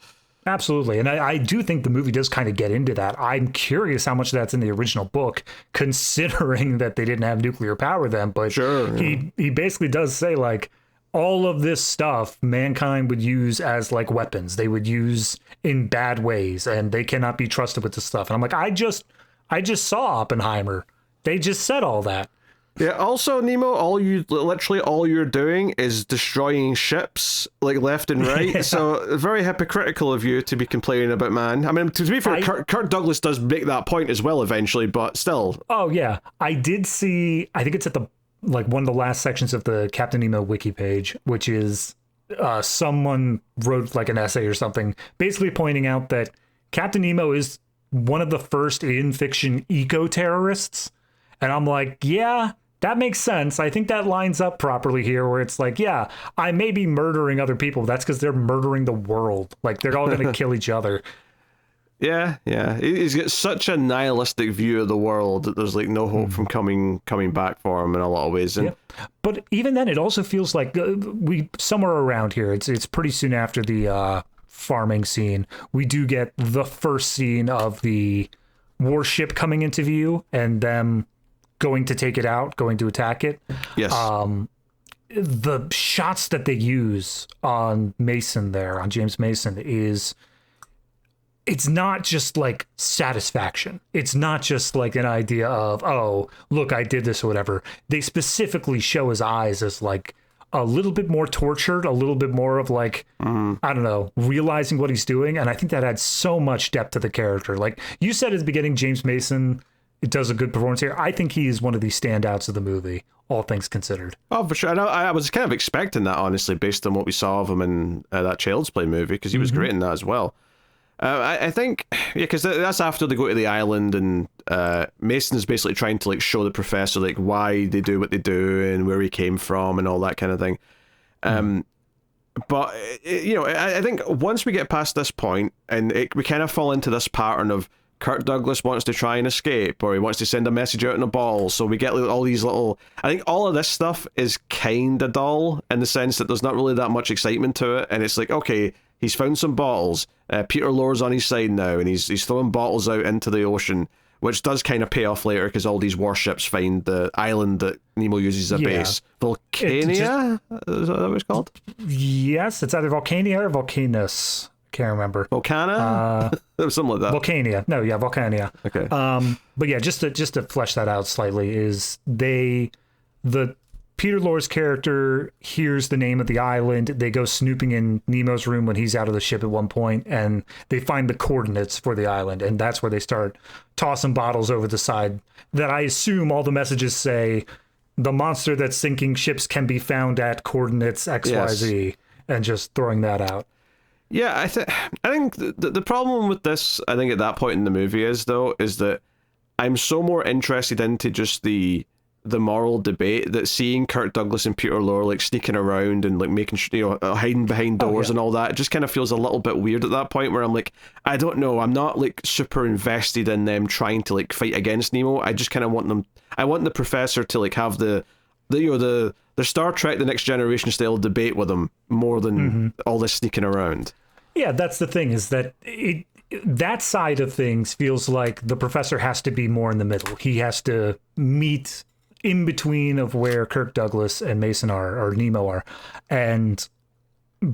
Absolutely. And I do think the movie does kind of get into that. I'm curious how much that's in the original book, considering that they didn't have nuclear power then. But sure, he basically does say, like, all of this stuff mankind would use as like weapons. They would use in bad ways, and they cannot be trusted with this stuff. And I'm like, I just saw Oppenheimer. They just said all that. Yeah, also, Nemo, literally all you're doing is destroying ships, like, left and right. Yeah. So, very hypocritical of you to be complaining about man. I mean, to be fair, Kirk Douglas does make that point as well eventually, but still. Oh, yeah. I did see, I think it's at the, like, one of the last sections of the Captain Nemo wiki page, which is someone wrote, like, an essay or something, basically pointing out that Captain Nemo is one of the first in-fiction eco-terrorists. And I'm like, yeah, that makes sense. I think that lines up properly here, where it's like, yeah, I may be murdering other people. That's because they're murdering the world. Like, they're all going to kill each other. Yeah. He's got such a nihilistic view of the world that there's, like, no hope from coming back for him in a lot of ways. And yeah. But even then, it also feels like we somewhere around here, it's pretty soon after the farming scene, we do get the first scene of the warship coming into view and them going to take it out, going to attack it. Yes. The shots that they use on Mason there, on James Mason, it's not just like satisfaction. It's not just like an idea of, oh, look, I did this or whatever. They specifically show his eyes as like a little bit more tortured, a little bit more of like, I don't know, realizing what he's doing. And I think that adds so much depth to the character. Like you said at the beginning, James Mason, it does a good performance here. I think he is one of the standouts of the movie, all things considered. Oh, for sure. I was kind of expecting that, honestly, based on what we saw of him in that Child's Play movie, because he was great in that as well. I think, yeah, because that's after they go to the island, and Mason's basically trying to like show the professor like why they do what they do and where he came from and all that kind of thing. But you know, I think once we get past this point, and we kind of fall into this pattern of Kirk Douglas wants to try and escape, or he wants to send a message out in a ball. So we get like, all these little... I think all of this stuff is kind of dull in the sense that there's not really that much excitement to it. And it's like, okay, he's found some bottles. Peter Lorre's on his side now, and he's throwing bottles out into the ocean, which does kind of pay off later because all these warships find the island that Nemo uses as a base. Volcania? Is that what it's called? Yes, it's either Volcania or Volcanus. Can't remember. Volcana? Something like that. Volcania. No, yeah, Volcania. Okay. But yeah, just to flesh that out slightly, is the Peter Lorre's character hears the name of the island. They go snooping in Nemo's room when he's out of the ship at one point, and they find the coordinates for the island, and that's where they start tossing bottles over the side. That I assume all the messages say the monster that's sinking ships can be found at coordinates XYZ, yes, and just throwing that out. Yeah, I think the problem with this, I think at that point in the movie is that I'm so more interested into just the the moral debate that seeing Kirk Douglas and Peter Lorre like sneaking around and like making hiding behind doors and all that, it just kind of feels a little bit weird at that point where I'm like, I don't know, I'm not like super invested in them trying to like fight against Nemo. I just kind of want the professor to like have the Star Trek The Next Generation style debate with him more than all this sneaking around. Yeah, that's the thing, is that that side of things feels like the professor has to be more in the middle. He has to meet in between of where Kirk Douglas and Mason are, or Nemo are. And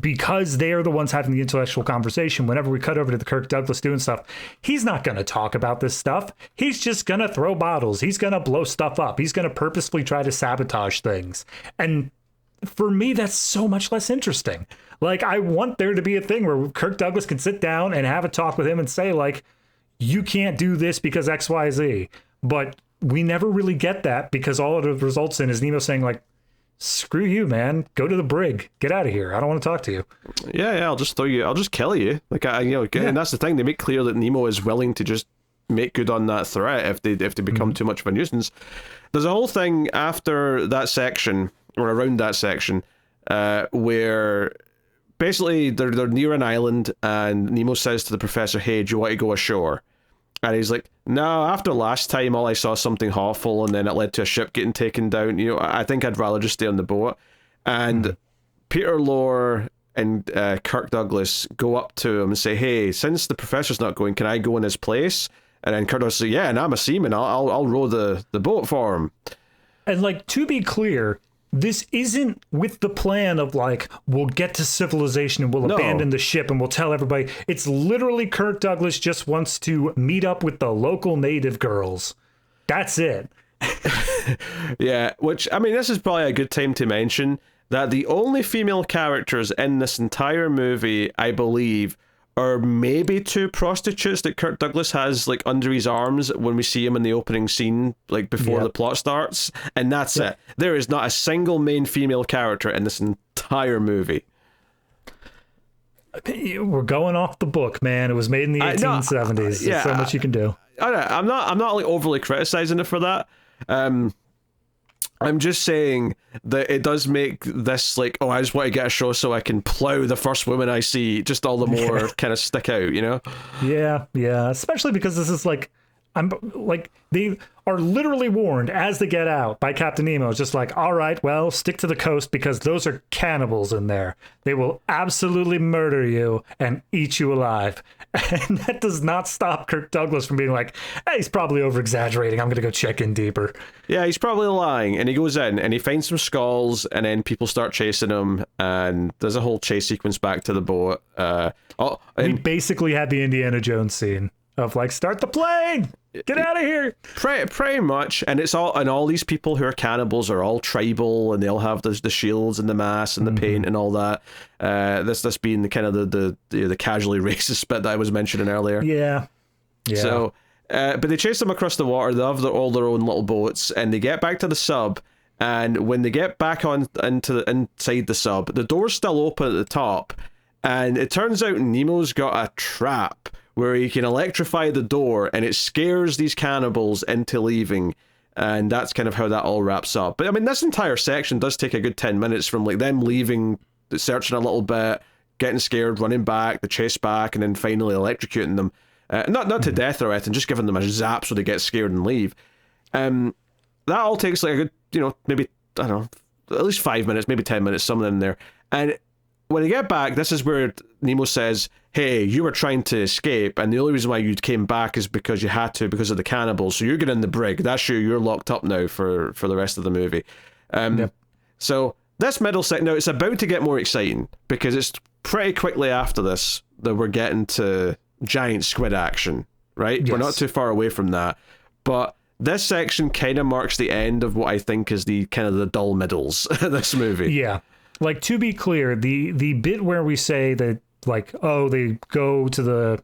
because they are the ones having the intellectual conversation, whenever we cut over to the Kirk Douglas doing stuff, he's not going to talk about this stuff. He's just going to throw bottles. He's going to blow stuff up. He's going to purposefully try to sabotage things. And for me, that's so much less interesting. Like, I want there to be a thing where Kirk Douglas can sit down and have a talk with him and say, like, you can't do this because X, Y, Z. But we never really get that, because all it results in is Nemo saying, like, screw you, man. Go to the brig. Get out of here. I don't want to talk to you. Yeah, I'll just kill you. Like, and that's the thing. They make clear that Nemo is willing to just make good on that threat if they become too much of a nuisance. There's a whole thing after that section, or around that section, where basically they're near an island, and Nemo says to the professor, "Hey, do you want to go ashore?" And he's like, "No, after last time, all I saw something awful, and then it led to a ship getting taken down. I think I'd rather just stay on the boat." And Peter Lorre and Kirk Douglas go up to him and say, "Hey, since the professor's not going, can I go in his place?" And then Kirk Douglas says, "Yeah, and I'm a seaman. I'll row the boat for him." And, like, to be clear, this isn't with the plan of, like, we'll get to civilization and we'll abandon the ship and we'll tell everybody. It's literally Kirk Douglas just wants to meet up with the local native girls. That's it. Yeah, which, I mean, this is probably a good time to mention that the only female characters in this entire movie, I believe, are maybe two prostitutes that Kirk Douglas has, like, under his arms when we see him in the opening scene, like, before the plot starts, and that's it. There is not a single main female character in this entire movie. We're going off the book, man. It was made in the 1870s. There's so much you can do. I'm not like overly criticizing it for that. I'm just saying that it does make this, like, I just want to get a show so I can plow the first woman I see just all the more kind of stick out, you know? Yeah. Especially because this is like, they are literally warned as they get out by Captain Nemo. It's just like, all right, well, stick to the coast because those are cannibals in there. They will absolutely murder you and eat you alive. And that does not stop Kirk Douglas from being like, hey, he's probably over-exaggerating. I'm going to go check in deeper. Yeah, he's probably lying. And he goes in and he finds some skulls, and then people start chasing him, and there's a whole chase sequence back to the boat. We basically had the Indiana Jones scene of, like, start the plane! Get out of here! Pretty much. And it's all these people who are cannibals are all tribal, and they all have the shields and the masks and the paint and all that. This being the kind of the casually racist bit that I was mentioning earlier. Yeah. So, but they chase them across the water. They have all their own little boats, and they get back to the sub. And when they get back inside the sub, the door's still open at the top, and it turns out Nemo's got a trap where he can electrify the door, and it scares these cannibals into leaving, and that's kind of how that all wraps up. But I mean, this entire section does take a good 10 minutes from, like, them leaving, searching a little bit, getting scared, running back, the chase back, and then finally electrocuting them. Not to death or anything, just giving them a zap so they get scared and leave. That all takes like a good, maybe, I don't know, at least 5 minutes, maybe 10 minutes, something in there. And when they get back, this is where Nemo says, hey, you were trying to escape, and the only reason why you came back is because you had to, because of the cannibals. So you're getting in the brig. That's you're locked up now for the rest of the movie. So this middle section, now it's about to get more exciting, because it's pretty quickly after this that we're getting to giant squid action, right? Yes. We're not too far away from that. But this section kind of marks the end of what I think is the kind of the dull middles of this movie. Yeah. Like, to be clear, the bit where we say that, like, they go to the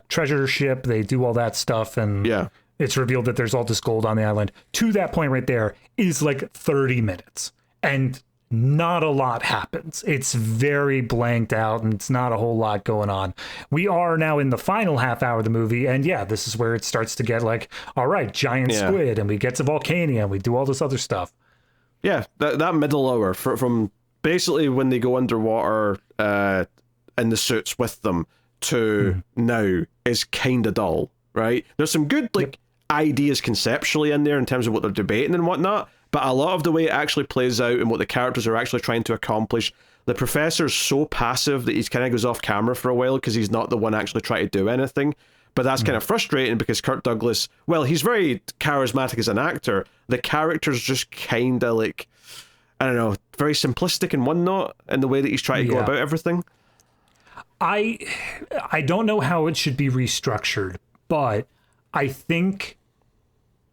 treasure ship, they do all that stuff, and it's revealed that there's all this gold on the island, to that point right there is like 30 minutes. And not a lot happens. It's very blanked out and it's not a whole lot going on. We are now in the final half hour of the movie, and yeah, this is where it starts to get like, all right, giant squid, and we get to Volcania, and we do all this other stuff. Yeah, that middle hour from basically when they go underwater in the suits with them to now is kind of dull, right? There's some good ideas conceptually in there in terms of what they're debating and whatnot, but a lot of the way it actually plays out and what the characters are actually trying to accomplish, the professor's so passive that he kind of goes off camera for a while because he's not the one actually trying to do anything. But that's kind of frustrating because Kirk Douglas, well, he's very charismatic as an actor. The character's just kind of like, I don't know, very simplistic and whatnot in the way that he's trying to go about everything. I don't know how it should be restructured, but I think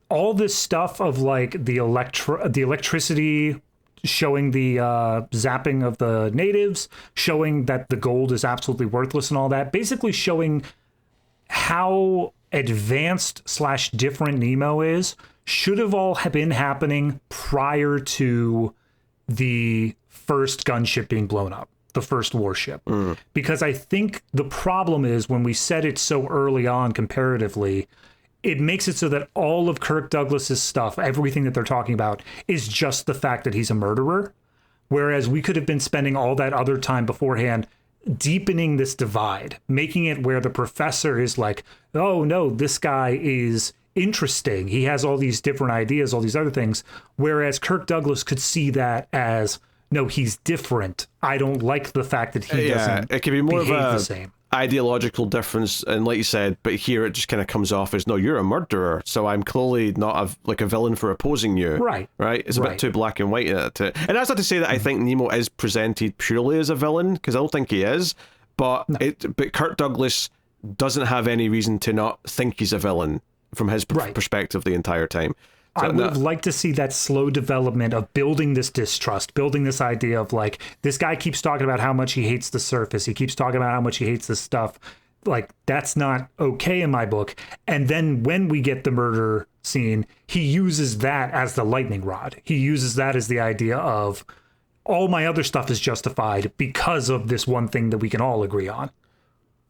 all this stuff of like the electricity showing the zapping of the natives, showing that the gold is absolutely worthless and all that, basically showing how advanced / different Nemo is, should have all been happening prior to the first gunship being blown up, the first warship. Because I think the problem is when we set it so early on comparatively, it makes it so that all of Kirk Douglas's stuff, everything that they're talking about, is just the fact that he's a murderer. Whereas we could have been spending all that other time beforehand deepening this divide, making it where the professor is like, oh no, this guy is interesting. He has all these different ideas, all these other things. Whereas Kirk Douglas could see that as, no, he's different. I don't like the fact that he doesn't it could be more of the same. Ideological difference, and like you said, but here it just kind of comes off as, no, you're a murderer, so I'm clearly not a villain for opposing you. Right. It's a bit too black and white. And that's not to say that I think Nemo is presented purely as a villain, because I don't think he is, but but Kirk Douglas doesn't have any reason to not think he's a villain from his perspective the entire time. So I would have liked to see that slow development of building this distrust, building this idea of like, this guy keeps talking about how much he hates the surface. He keeps talking about how much he hates this stuff. Like, that's not okay in my book. And then when we get the murder scene, he uses that as the lightning rod. He uses that as the idea of all my other stuff is justified because of this one thing that we can all agree on.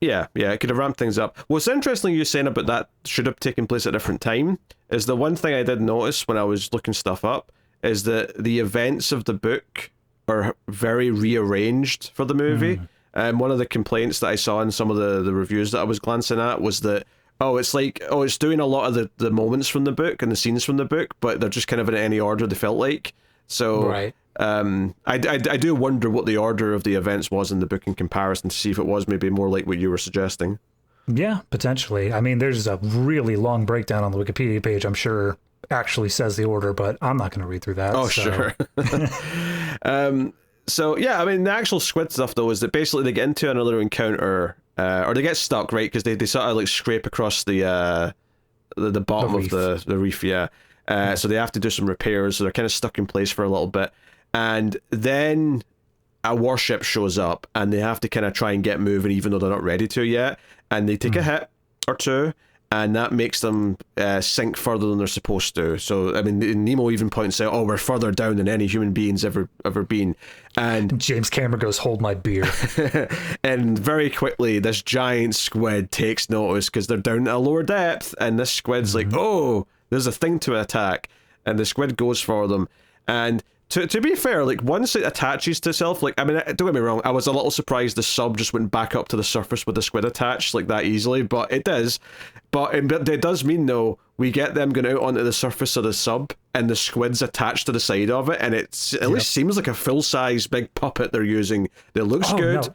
Yeah, it could have ramped things up. What's interesting you saying about that should have taken place at a different time is the one thing I did notice when I was looking stuff up is that the events of the book are very rearranged for the movie. And one of the complaints that I saw in some of the reviews that I was glancing at was that, it's doing a lot of the moments from the book and the scenes from the book, but they're just kind of in any order they felt like. So I do wonder what the order of the events was in the book in comparison to see if it was maybe more like what you were suggesting. Yeah, potentially. I mean, there's a really long breakdown on the Wikipedia page, I'm sure actually says the order, but I'm not going to read through that. Oh, sure. So, yeah, I mean, the actual squid stuff, though, is that basically they get into another encounter, or they get stuck, right? Because they sort of, like, scrape across the bottom of the reef, yeah. So they have to do some repairs, so they're kind of stuck in place for a little bit. And then a warship shows up, and they have to kind of try and get moving, even though they're not ready to yet. And they take a hit or two, and that makes them sink further than they're supposed to. So, I mean, Nemo even points out, we're further down than any human beings ever been. And James Cameron goes, hold my beer. And very quickly, this giant squid takes notice because they're down at a lower depth, and this squid's like, oh, there's a thing to attack. And the squid goes for them. And to be fair, like, once it attaches to itself, like, I mean, don't get me wrong, I was a little surprised the sub just went back up to the surface with the squid attached, like, that easily, but it does. But it does mean, though, we get them going out onto the surface of the sub, and the squid's attached to the side of it, and at least seems like a full-size big puppet they're using. It looks good. No.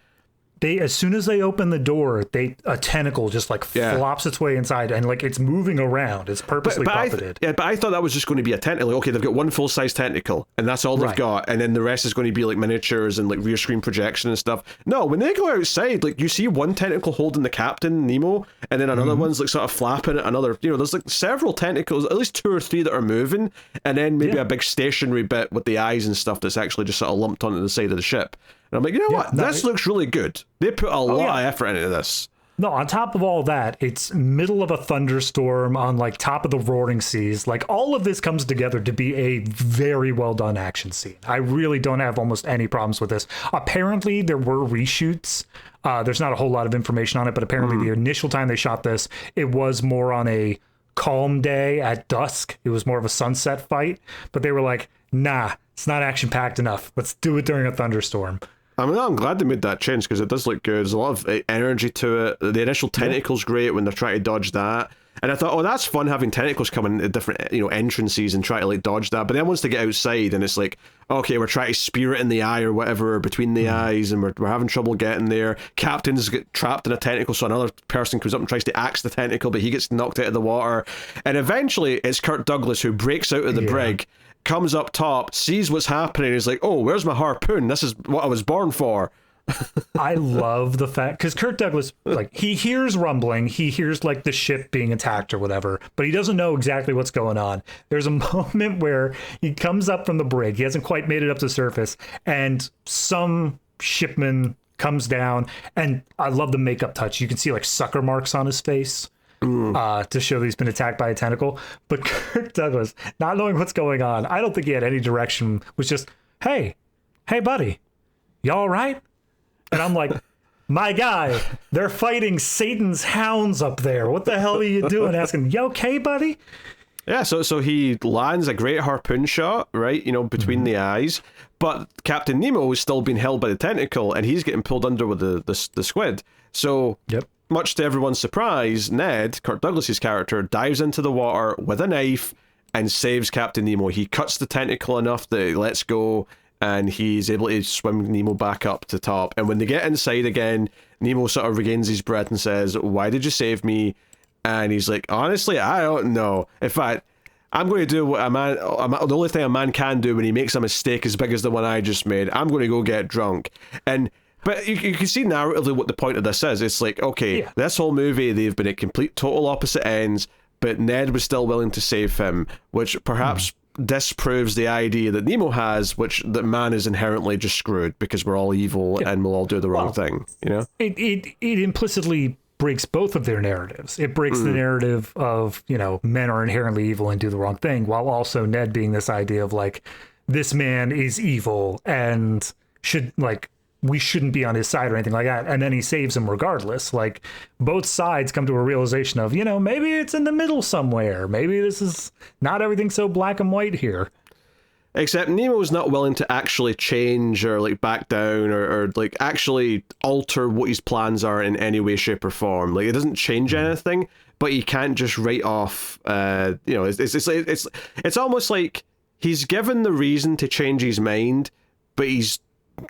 As soon as they open the door, a tentacle just like flops its way inside, and like it's moving around. It's purposely puppeted. But I thought that was just going to be a tentacle. Like, okay, they've got one full size tentacle, and that's all they've got, and then the rest is going to be like miniatures and like rear screen projection and stuff. No, when they go outside, like you see one tentacle holding the captain Nemo, and then another one's like sort of flapping at another. You know, there's like several tentacles, at least 2 or 3 that are moving, and then maybe a big stationary bit with the eyes and stuff that's actually just sort of lumped onto the side of the ship. And I'm like, you know what? This looks really good. They put a lot of effort into this. No, on top of all that, it's middle of a thunderstorm on like top of the roaring seas. Like all of this comes together to be a very well done action scene. I really don't have almost any problems with this. Apparently, there were reshoots. There's not a whole lot of information on it, but apparently the initial time they shot this, it was more on a calm day at dusk. It was more of a sunset fight, but they were like, nah, it's not action packed enough. Let's do it during a thunderstorm. I mean, I'm glad they made that change because it does look good. There's a lot of energy to it. The initial tentacle's great when they're trying to dodge that. And I thought, oh, that's fun having tentacles come in at different, entrances and try to like dodge that. But then once they get outside and it's like, okay, we're trying to spear it in the eye or whatever between the eyes, and we're having trouble getting there. Captains get trapped in a tentacle, so another person comes up and tries to axe the tentacle, but he gets knocked out of the water. And eventually, it's Kirk Douglas who breaks out of the brig, comes up top, sees what's happening, he's like, oh, where's my harpoon? This is what I was born for. I love the fact, because Kirk Douglas, like, he hears rumbling, he hears like the ship being attacked or whatever, but he doesn't know exactly what's going on. There's a moment where he comes up from the brig, he hasn't quite made it up to the surface, and some shipman comes down, and I love the makeup touch. You can see like sucker marks on his face. To show that he's been attacked by a tentacle. But Kirk Douglas, not knowing what's going on, I don't think he had any direction, was just, hey buddy, you all right? And I'm like, my guy, they're fighting Satan's hounds up there. What the hell are you doing? Asking, you okay, buddy? Yeah, so he lands a great harpoon shot, right, between the eyes, but Captain Nemo is still being held by the tentacle, and he's getting pulled under with the squid. So, much to everyone's surprise, Ned, Kirk Douglas's character, dives into the water with a knife and saves Captain Nemo. He cuts the tentacle enough that it lets go, and he's able to swim Nemo back up to top. And when they get inside again, Nemo sort of regains his breath and says, why did you save me? And he's like, honestly, I don't know. In fact, I'm going to do what the only thing a man can do when he makes a mistake as big as the one I just made. I'm going to go get drunk. But you can see narratively what the point of this is. It's like, okay, this whole movie, they've been at complete total opposite ends, but Ned was still willing to save him, which perhaps disproves the idea that Nemo has, which that man is inherently just screwed because we're all evil and we'll all do the wrong thing, It implicitly breaks both of their narratives. It breaks the narrative of, men are inherently evil and do the wrong thing, while also Ned being this idea of like, this man is evil and we shouldn't be on his side or anything like that. And then he saves him regardless. Like, both sides come to a realization of, maybe it's in the middle somewhere. Maybe this is not everything so black and white here. Except Nemo's not willing to actually change or like back down or like actually alter what his plans are in any way, shape, or form. Like, it doesn't change anything, but he can't just write off. It's almost like he's given the reason to change his mind, but he's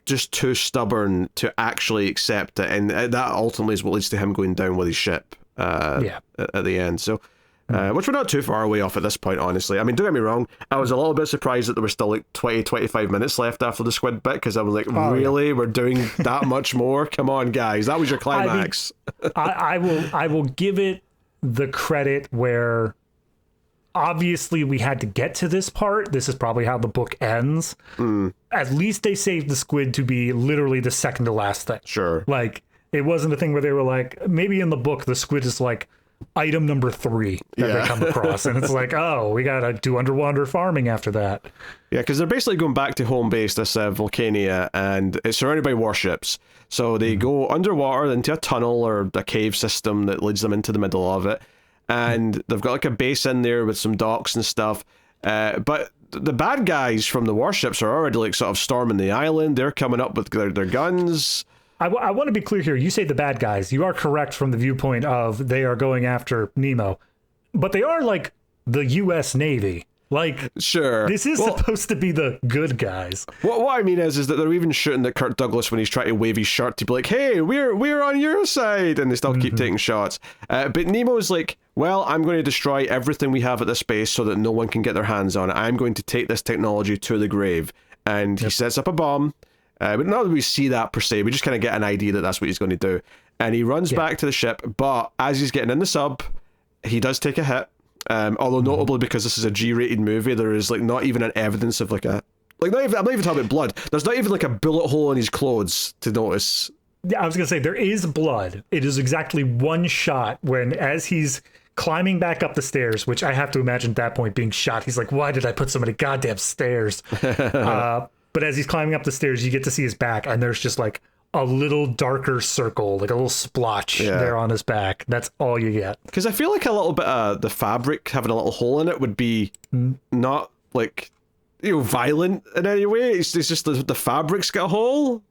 just too stubborn to actually accept it, and that ultimately is what leads to him going down with his ship at the end. So, which we're not too far away off at this point, honestly. I mean, don't get me wrong, I was a little bit surprised that there were still like 20-25 minutes left after the squid bit, because I was like, really? We're doing that much more? Come on, guys, that was your climax. I will give it the credit where obviously we had to get to this part. This is probably how the book ends. At least they saved the squid to be literally the second to last thing. Sure. Like, it wasn't a thing where they were like, maybe in the book the squid is like item number 3 that they come across, and it's like, oh, we gotta do underwater farming after that. Yeah, because they're basically going back to home base, this Volcania, and it's surrounded by warships. So they go underwater into a tunnel or a cave system that leads them into the middle of it. And they've got like a base in there with some docks and stuff. But the bad guys from the warships are already like sort of storming the island. They're coming up with their guns. I want to be clear here. You say the bad guys. You are correct from the viewpoint of they are going after Nemo. But they are like the U.S. Navy. Like, sure, this is supposed to be the good guys. What I mean is that they're even shooting at Kirk Douglas when he's trying to wave his shirt to be like, hey, we're on your side, and they still keep taking shots. But Nemo's like, well, I'm going to destroy everything we have at this base so that no one can get their hands on it. I'm going to take this technology to the grave. And he sets up a bomb. But not that we see that per se, we just kind of get an idea that that's what he's going to do. And he runs back to the ship, but as he's getting in the sub, he does take a hit. Although notably, because this is a G-rated movie, there is like not even an evidence of I'm not even talking about blood. There's not even like a bullet hole in his clothes to notice I was gonna say there is blood. It is exactly one shot when, as he's climbing back up the stairs, which I have to imagine at that point being shot. He's like, why did I put so many goddamn stairs? But as he's climbing up the stairs, you get to see his back, and there's just like a little darker circle, like a little splotch there on his back. That's all you get. Because I feel like a little bit of the fabric having a little hole in it would be not like, violent in any way. It's just the fabric's got a hole.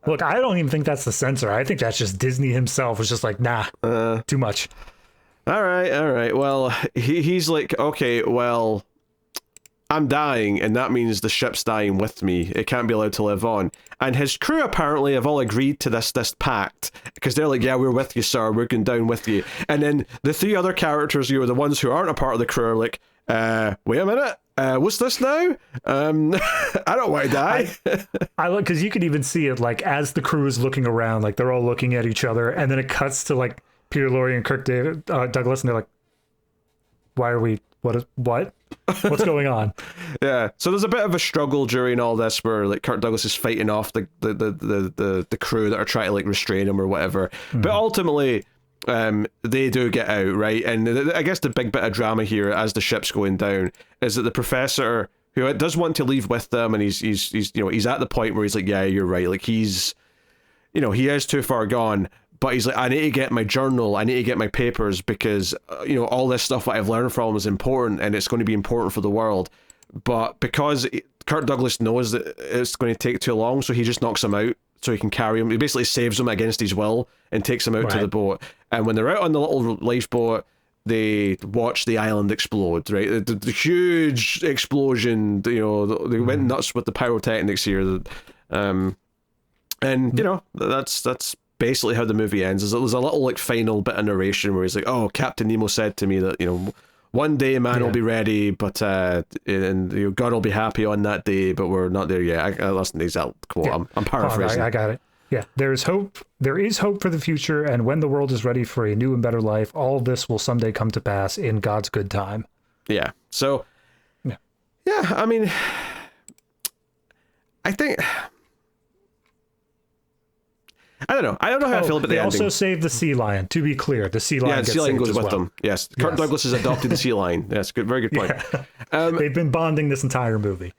Look, I don't even think that's the censor. I think that's just Disney himself was just like, nah, too much. All right. Well, he's like, okay, well, I'm dying, and that means the ship's dying with me. It can't be allowed to live on. And his crew apparently have all agreed to this pact, because they're like, yeah, we're with you, sir. We're going down with you. And then the three other characters, the ones who aren't a part of the crew, are like, wait a minute. What's this now? I don't want to die. I like, because you could even see it, like, as the crew is looking around, like, they're all looking at each other, and then it cuts to, like, Peter Lorre and Kirk Douglas, and they're like, why are we, what? What's going on? Yeah, so there's a bit of a struggle during all this where, like, Kirk Douglas is fighting off the crew that are trying to, like, restrain him or whatever. But ultimately, they do get out, right? And I guess the big bit of drama here as the ship's going down is that the professor, who does want to leave with them, and he's at the point where he's like, yeah, you're right, like, he's, he is too far gone, but he's like, I need to get my journal, I need to get my papers, because all this stuff that I've learned from him is important, and it's going to be important for the world. But because Kirk Douglas knows that it's going to take too long, so he just knocks him out so he can carry him. He basically saves him against his will and takes him out to the boat. And when they're out on the little lifeboat, they watch the island explode, right? The huge explosion, they went nuts with the pyrotechnics here. And, that's basically how the movie ends. There's a little, like, final bit of narration where he's like, oh, Captain Nemo said to me that, one day man will be ready, but and God will be happy on that day, but we're not there yet. That's an exact quote. Yeah. I'm paraphrasing. I got it. Yeah, there is hope for the future, and when the world is ready for a new and better life, all this will someday come to pass in God's good time. Yeah. So, yeah, I mean, I think, I don't know how I feel about the ending. They also saved the sea lion, to be clear. The sea lion, the sea lion goes with them. Yes. Kirk Douglas has adopted the sea lion. Yes, good, very good point. Yeah. They've been bonding this entire movie.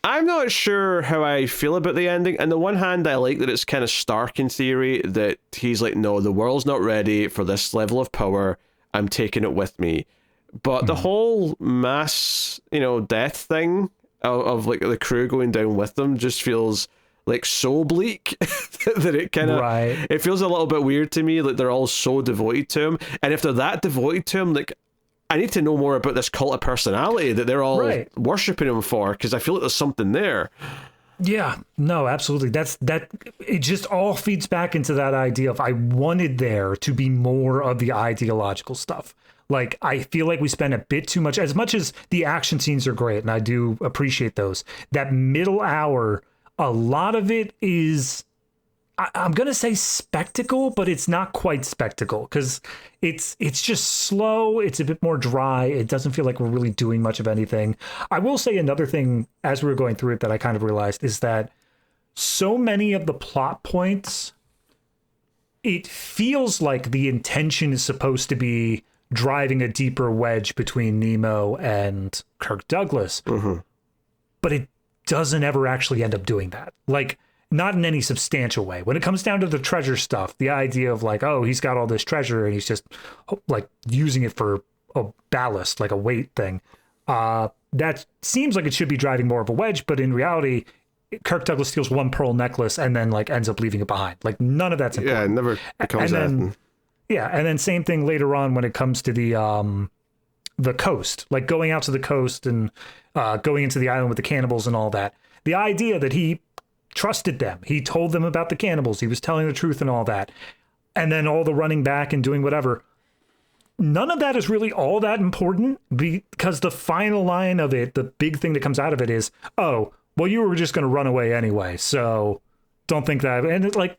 I'm not sure how I feel about the ending. On the one hand, I like that it's kind of stark in theory, that he's like, no, the world's not ready for this level of power. I'm taking it with me. But the whole mass, death thing of like the crew going down with them just feels like so bleak that it kind of it feels a little bit weird to me. Like, they're all so devoted to him, and if they're that devoted to him, like, I need to know more about this cult of personality that they're all worshipping him for, because I feel like there's something there. Yeah, no, absolutely. That it just all feeds back into that idea of, I wanted there to be more of the ideological stuff. Like, I feel like we spend a bit too much as the action scenes are great, and I do appreciate those. That middle hour, a lot of it is, I'm going to say spectacle, but it's not quite spectacle, because it's just slow. It's a bit more dry. It doesn't feel like we're really doing much of anything. I will say another thing as we were going through it that I kind of realized is that so many of the plot points, it feels like the intention is supposed to be driving a deeper wedge between Nemo and Kirk Douglas. But it doesn't ever actually end up doing that. Like, not in any substantial way. When it comes down to the treasure stuff, the idea of like, oh, he's got all this treasure and he's just like using it for a ballast, like a weight thing. That seems like it should be driving more of a wedge, but in reality, Kirk Douglas steals one pearl necklace and then like ends up leaving it behind. Like, none of that's important. Yeah, it never becomes that. Yeah, and then same thing later on when it comes to the coast, like going out to the coast and going into the island with the cannibals and all that. The idea that he trusted them, he told them about the cannibals, he was telling the truth and all that, and then all the running back and doing whatever. None of that is really all that important, because the final line of it, the big thing that comes out of it is, oh, well, you were just going to run away anyway, so don't think that. And it's like,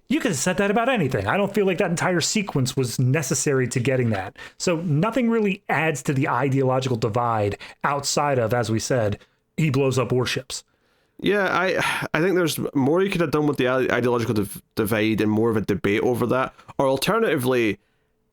you could have said that about anything. I don't feel like that entire sequence was necessary to getting that. So nothing really adds to the ideological divide outside of, as we said, he blows up warships. Yeah, I think there's more you could have done with the ideological divide and more of a debate over that. Or alternatively,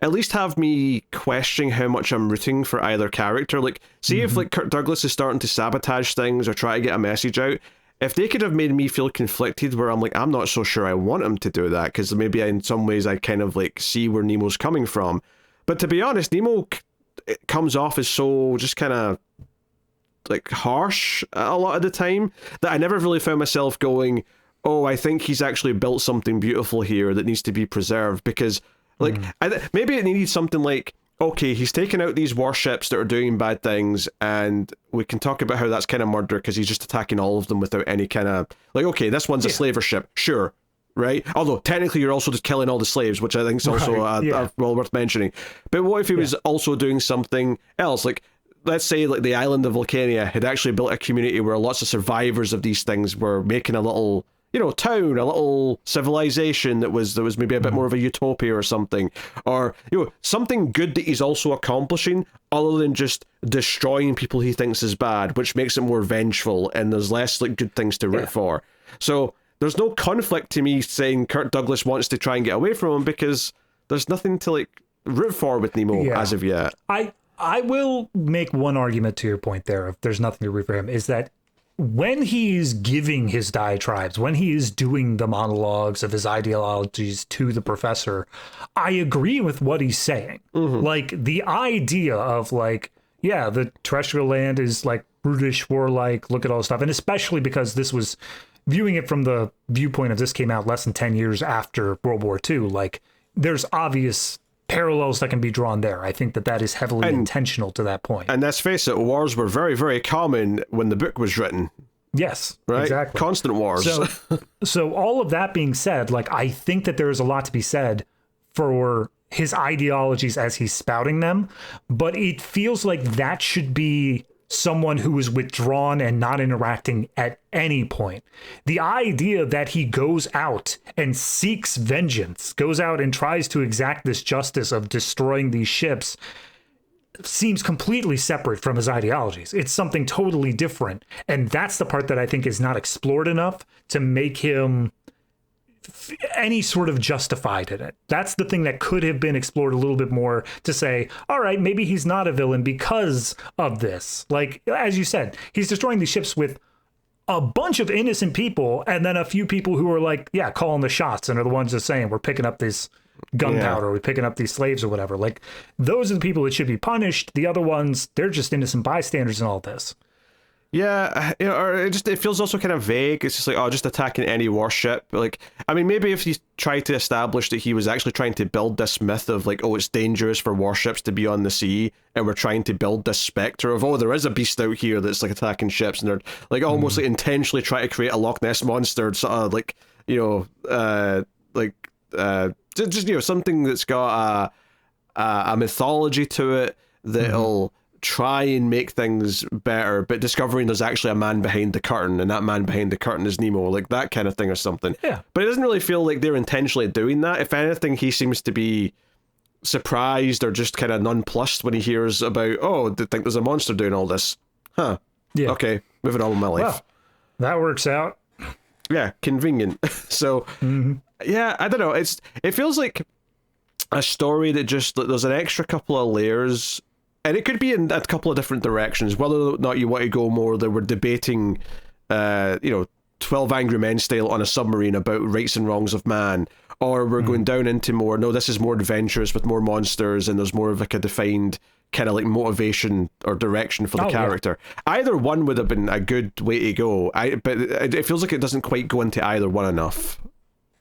at least have me questioning how much I'm rooting for either character. Like, see if like Kirk Douglas is starting to sabotage things or try to get a message out. If they could have made me feel conflicted where I'm like, I'm not so sure I want him to do that, because maybe in some ways I kind of like see where Nemo's coming from. But to be honest, Nemo comes off as so just kind of like harsh a lot of the time that I never really found myself going, oh, I think he's actually built something beautiful here that needs to be preserved. Because like maybe it needed something like, okay, he's taken out these warships that are doing bad things, and we can talk about how that's kind of murder because he's just attacking all of them without any kind of like, okay, this one's a slaver ship, sure, right? Although technically you're also just killing all the slaves, which I think is also well worth mentioning. But what if he was also doing something else? Like, let's say like the island of Volcania had actually built a community where lots of survivors of these things were making a little, you know, town, a little civilization that was maybe a bit more of a utopia or something, or, you know, something good that he's also accomplishing other than just destroying people he thinks is bad, which makes it more vengeful and there's less like good things to root for. So there's no conflict to me saying Kirk Douglas wants to try and get away from him, because there's nothing to like root for with Nemo as of yet. I will make one argument to your point there, if there's nothing to root for him, is that when he's giving his diatribes, when he is doing the monologues of his ideologies to the professor, I agree with what he's saying. Like, the idea of like, yeah, the terrestrial land is like brutish, warlike, look at all this stuff. And especially because this was viewing it from the viewpoint of this came out less than 10 years after World War II. Like, there's obvious parallels that can be drawn there. I think that is heavily intentional to that point. And let's face it, wars were very, very common when the book was written. Yes, right? Exactly. Constant wars. So all of that being said, like, I think that there is a lot to be said for his ideologies as he's spouting them, but it feels like that should be someone who is withdrawn and not interacting at any point. The idea that he goes out and seeks vengeance, goes out and tries to exact this justice of destroying these ships, seems completely separate from his ideologies. It's something totally different. And that's the part that I think is not explored enough to make him any sort of justified in it. That's the thing that could have been explored a little bit more, to say, all right, maybe he's not a villain because of this. Like, as you said, he's destroying these ships with a bunch of innocent people, and then a few people who are like, yeah, calling the shots and are the ones that saying, we're picking up this gunpowder, we're picking up these slaves or whatever. Like, those are the people that should be punished. The other ones, they're just innocent bystanders in all this. Yeah, you know, or it feels also kind of vague. It's just like, oh, just attacking any warship. Like, I mean, maybe if you try to establish that he was actually trying to build this myth of like, oh, it's dangerous for warships to be on the sea, and we're trying to build this specter of, oh, there is a beast out here that's like attacking ships, and they're like almost like intentionally trying to create a Loch Ness monster, sort of like, you know, just, you know, something that's got a mythology to it that'll try and make things better, but discovering there's actually a man behind the curtain, and that man behind the curtain is Nemo, like that kind of thing or something. Yeah. But it doesn't really feel like they're intentionally doing that. If anything, he seems to be surprised or just kind of nonplussed when he hears about, oh, they think there's a monster doing all this. Huh. Yeah. Okay, moving on with my life. Well, that works out. Yeah, convenient. So, yeah, I don't know. It feels like a story that just, there's an extra couple of layers. And it could be in a couple of different directions, whether or not you want to go more that we're debating, 12 Angry Men style on a submarine about rights and wrongs of man, or we're going down into more, no, this is more adventurous with more monsters, and there's more of like a defined kind of like motivation or direction for the character. Yeah. Either one would have been a good way to go, but it feels like it doesn't quite go into either one enough.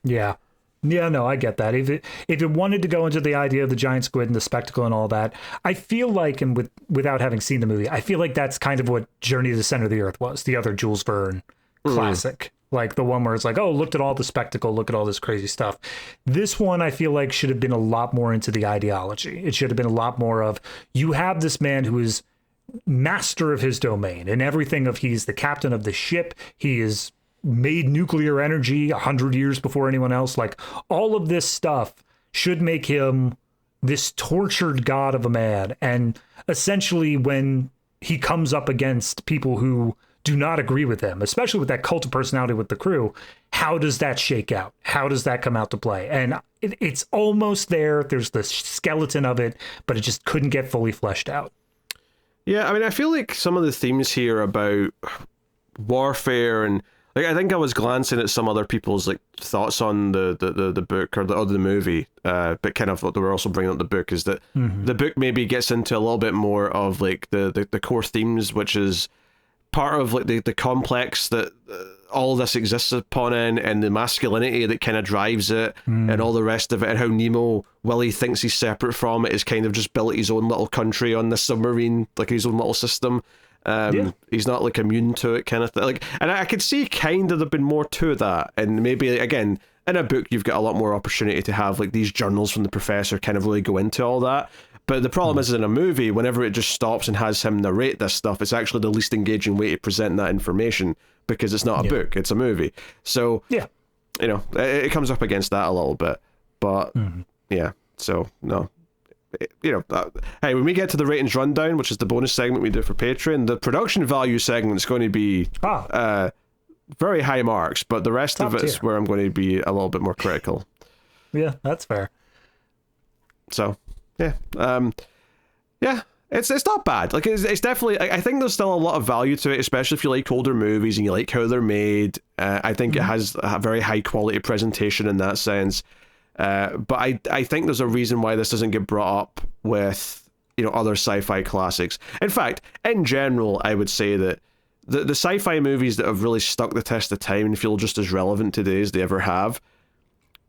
Yeah. Yeah, no, I get that. If it wanted to go into the idea of the giant squid and the spectacle and all that, I feel like, and without having seen the movie, I feel like that's kind of what Journey to the Center of the Earth was, the other Jules Verne classic. Like the one where it's like, oh, look at all the spectacle, look at all this crazy stuff. This one, I feel like, should have been a lot more into the ideology. It should have been a lot more of, you have this man who is master of his domain and everything of, he's the captain of the ship, he is made nuclear energy 100 years before anyone else. Like, all of this stuff should make him this tortured god of a man. And essentially when he comes up against people who do not agree with them, especially with that cult of personality with the crew. How does that shake out? How does that come out to play? And it's almost there. There's the skeleton of it, but it just couldn't get fully fleshed out. Yeah, I mean, I feel like some of the themes here about warfare and like I think I was glancing at some other people's like thoughts on the book or the movie, but kind of what they were also bringing up the book is that the book maybe gets into a little bit more of like the core themes, which is part of like the complex that all this exists upon and the masculinity that kind of drives it and all the rest of it, and how Nemo, while he thinks he's separate from it, is kind of just built his own little country on the submarine, like his own little system. He's not like immune to it kind of thing. Like, and I could see kind of there'd been more to that, and maybe again in a book you've got a lot more opportunity to have like these journals from the professor kind of really go into all that. But the problem is in a movie, whenever it just stops and has him narrate this stuff, it's actually the least engaging way to present that information because it's not a book, it's a movie. So, you know, it comes up against that a little bit. But, yeah, so, no. You know, hey, when we get to the ratings rundown, which is the bonus segment we do for Patreon, the production value segment is going to be very high marks, but the rest of it is where I'm going to be a little bit more critical. Yeah, that's fair. So... yeah, it's not bad. Like it's definitely. I think there's still a lot of value to it, especially if you like older movies and you like how they're made. I think it has a very high quality presentation in that sense. But I think there's a reason why this doesn't get brought up with other sci-fi classics. In fact, in general, I would say that the sci-fi movies that have really stuck the test of time and feel just as relevant today as they ever have.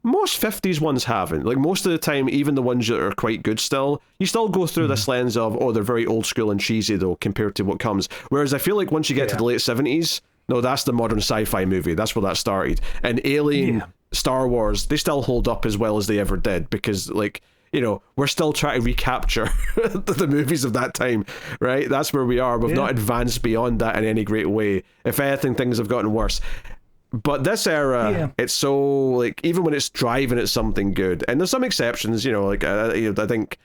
Most 50s ones haven't. Like, most of the time, even the ones that are quite good still, you still go through this lens of, oh, they're very old school and cheesy, though, compared to what comes. Whereas I feel like once you get to the late 70s, no, that's the modern sci-fi movie. That's where that started. And Alien, Star Wars, they still hold up as well as they ever did because, like, we're still trying to recapture the movies of that time, right? That's where we are. We've not advanced beyond that in any great way. If anything, things have gotten worse. But this era, it's so, like, even when it's driving at something good, and there's some exceptions, like, I think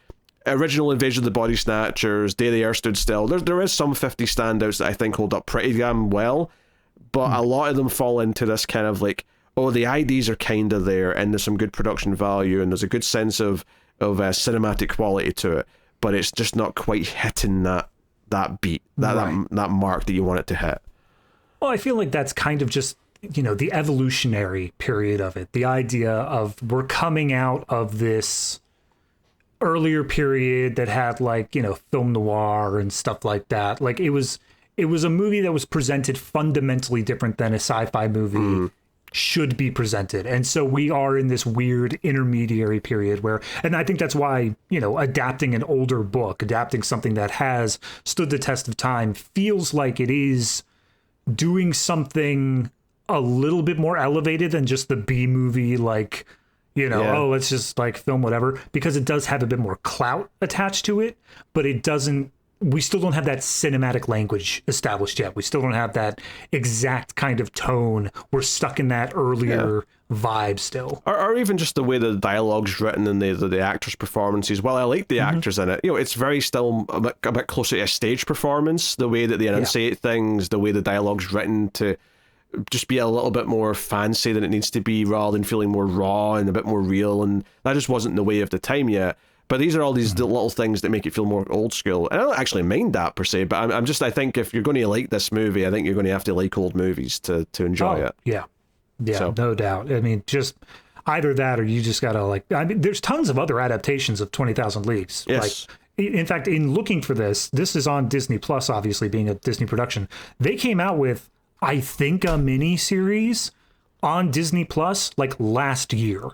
original Invasion of the Body Snatchers, Day the Earth Stood Still, there is some 50 standouts that I think hold up pretty damn well, but a lot of them fall into this kind of, like, oh, the IDs are kind of there, and there's some good production value, and there's a good sense of cinematic quality to it, but it's just not quite hitting that beat, that mark that you want it to hit. Well, I feel like that's kind of just the evolutionary period of it, the idea of we're coming out of this earlier period that had like, film noir and stuff like that. Like it was a movie that was presented fundamentally different than a sci-fi movie should be presented. And so we are in this weird intermediary period where, and I think that's why, adapting an older book, adapting something that has stood the test of time feels like it is doing something a little bit more elevated than just the B movie, like, oh, let's just like film whatever, because it does have a bit more clout attached to it, but we still don't have that cinematic language established yet. We still don't have that exact kind of tone. We're stuck in that earlier vibe still. Or even just the way the dialogue's written and the actors' performances. Well, I like the actors in it. It's very still a bit closer to a stage performance, the way that they enunciate things, the way the dialogue's written to just be a little bit more fancy than it needs to be rather than feeling more raw and a bit more real, and that just wasn't the way of the time yet. But these are all these little things that make it feel more old school, and I don't actually mind that per se, but I think if you're going to like this movie, I think you're going to have to like old movies to enjoy it. So. No doubt. I mean, just either that or you just gotta there's tons of other adaptations of 20,000 Leagues. Yes. Like, in fact, in looking for this is on Disney Plus, obviously being a Disney production. They came out with, I think, a mini series on Disney Plus like last year.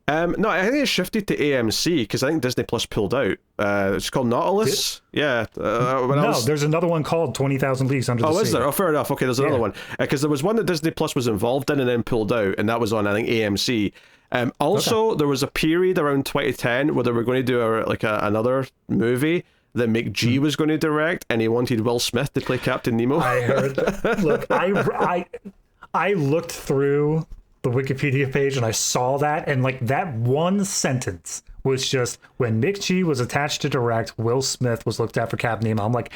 No, I think it shifted to AMC because I think Disney Plus pulled out. It's called Nautilus. There's another one called 20,000 Leagues Under the Sea. Oh, is there? Oh, fair enough. Okay, there's another one. Because there was one that Disney Plus was involved in and then pulled out, and that was on, I think, AMC. There was a period around 2010 where they were going to do another movie that Mick G was going to direct, and he wanted Will Smith to play Captain Nemo. I heard that. Look, I looked through the Wikipedia page and I saw that, and like that one sentence was just, when Mick G was attached to direct, Will Smith was looked at for Captain Nemo. I'm like,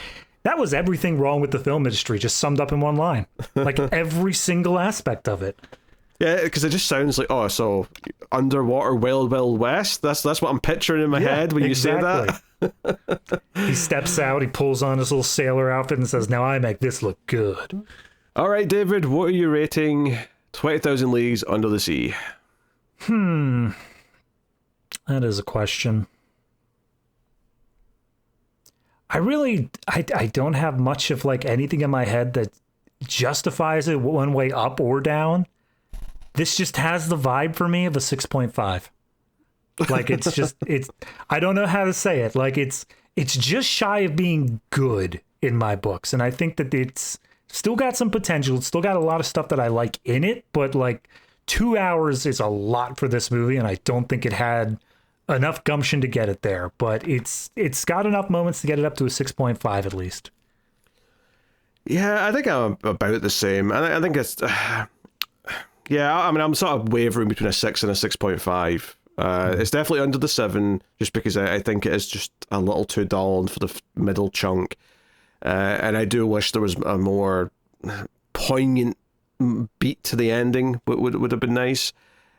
that was everything wrong with the film industry, just summed up in one line. Like every single aspect of it. Yeah, because it just sounds like, oh, so underwater Wild Wild West? That's what I'm picturing in my head when you say that. He steps out, he pulls on his little sailor outfit and says, now I make this look good. All right, David, what are you rating 20,000 Leagues Under the Sea? That is a question. I don't have much of like anything in my head that justifies it one way up or down. This just has the vibe for me of a 6.5. Like I don't know how to say it. Like it's just shy of being good in my books. And I think that it's still got some potential. It's still got a lot of stuff that I like in it, but like 2 hours is a lot for this movie. And I don't think it had enough gumption to get it there, but it's got enough moments to get it up to a 6.5 at least. Yeah, I think I'm about the same. I think it's... yeah, I mean, I'm sort of wavering between a 6 and a 6.5. It's definitely under the 7, just because I think it is just a little too dull for the middle chunk. And I do wish there was a more poignant beat to the ending. Would have been nice.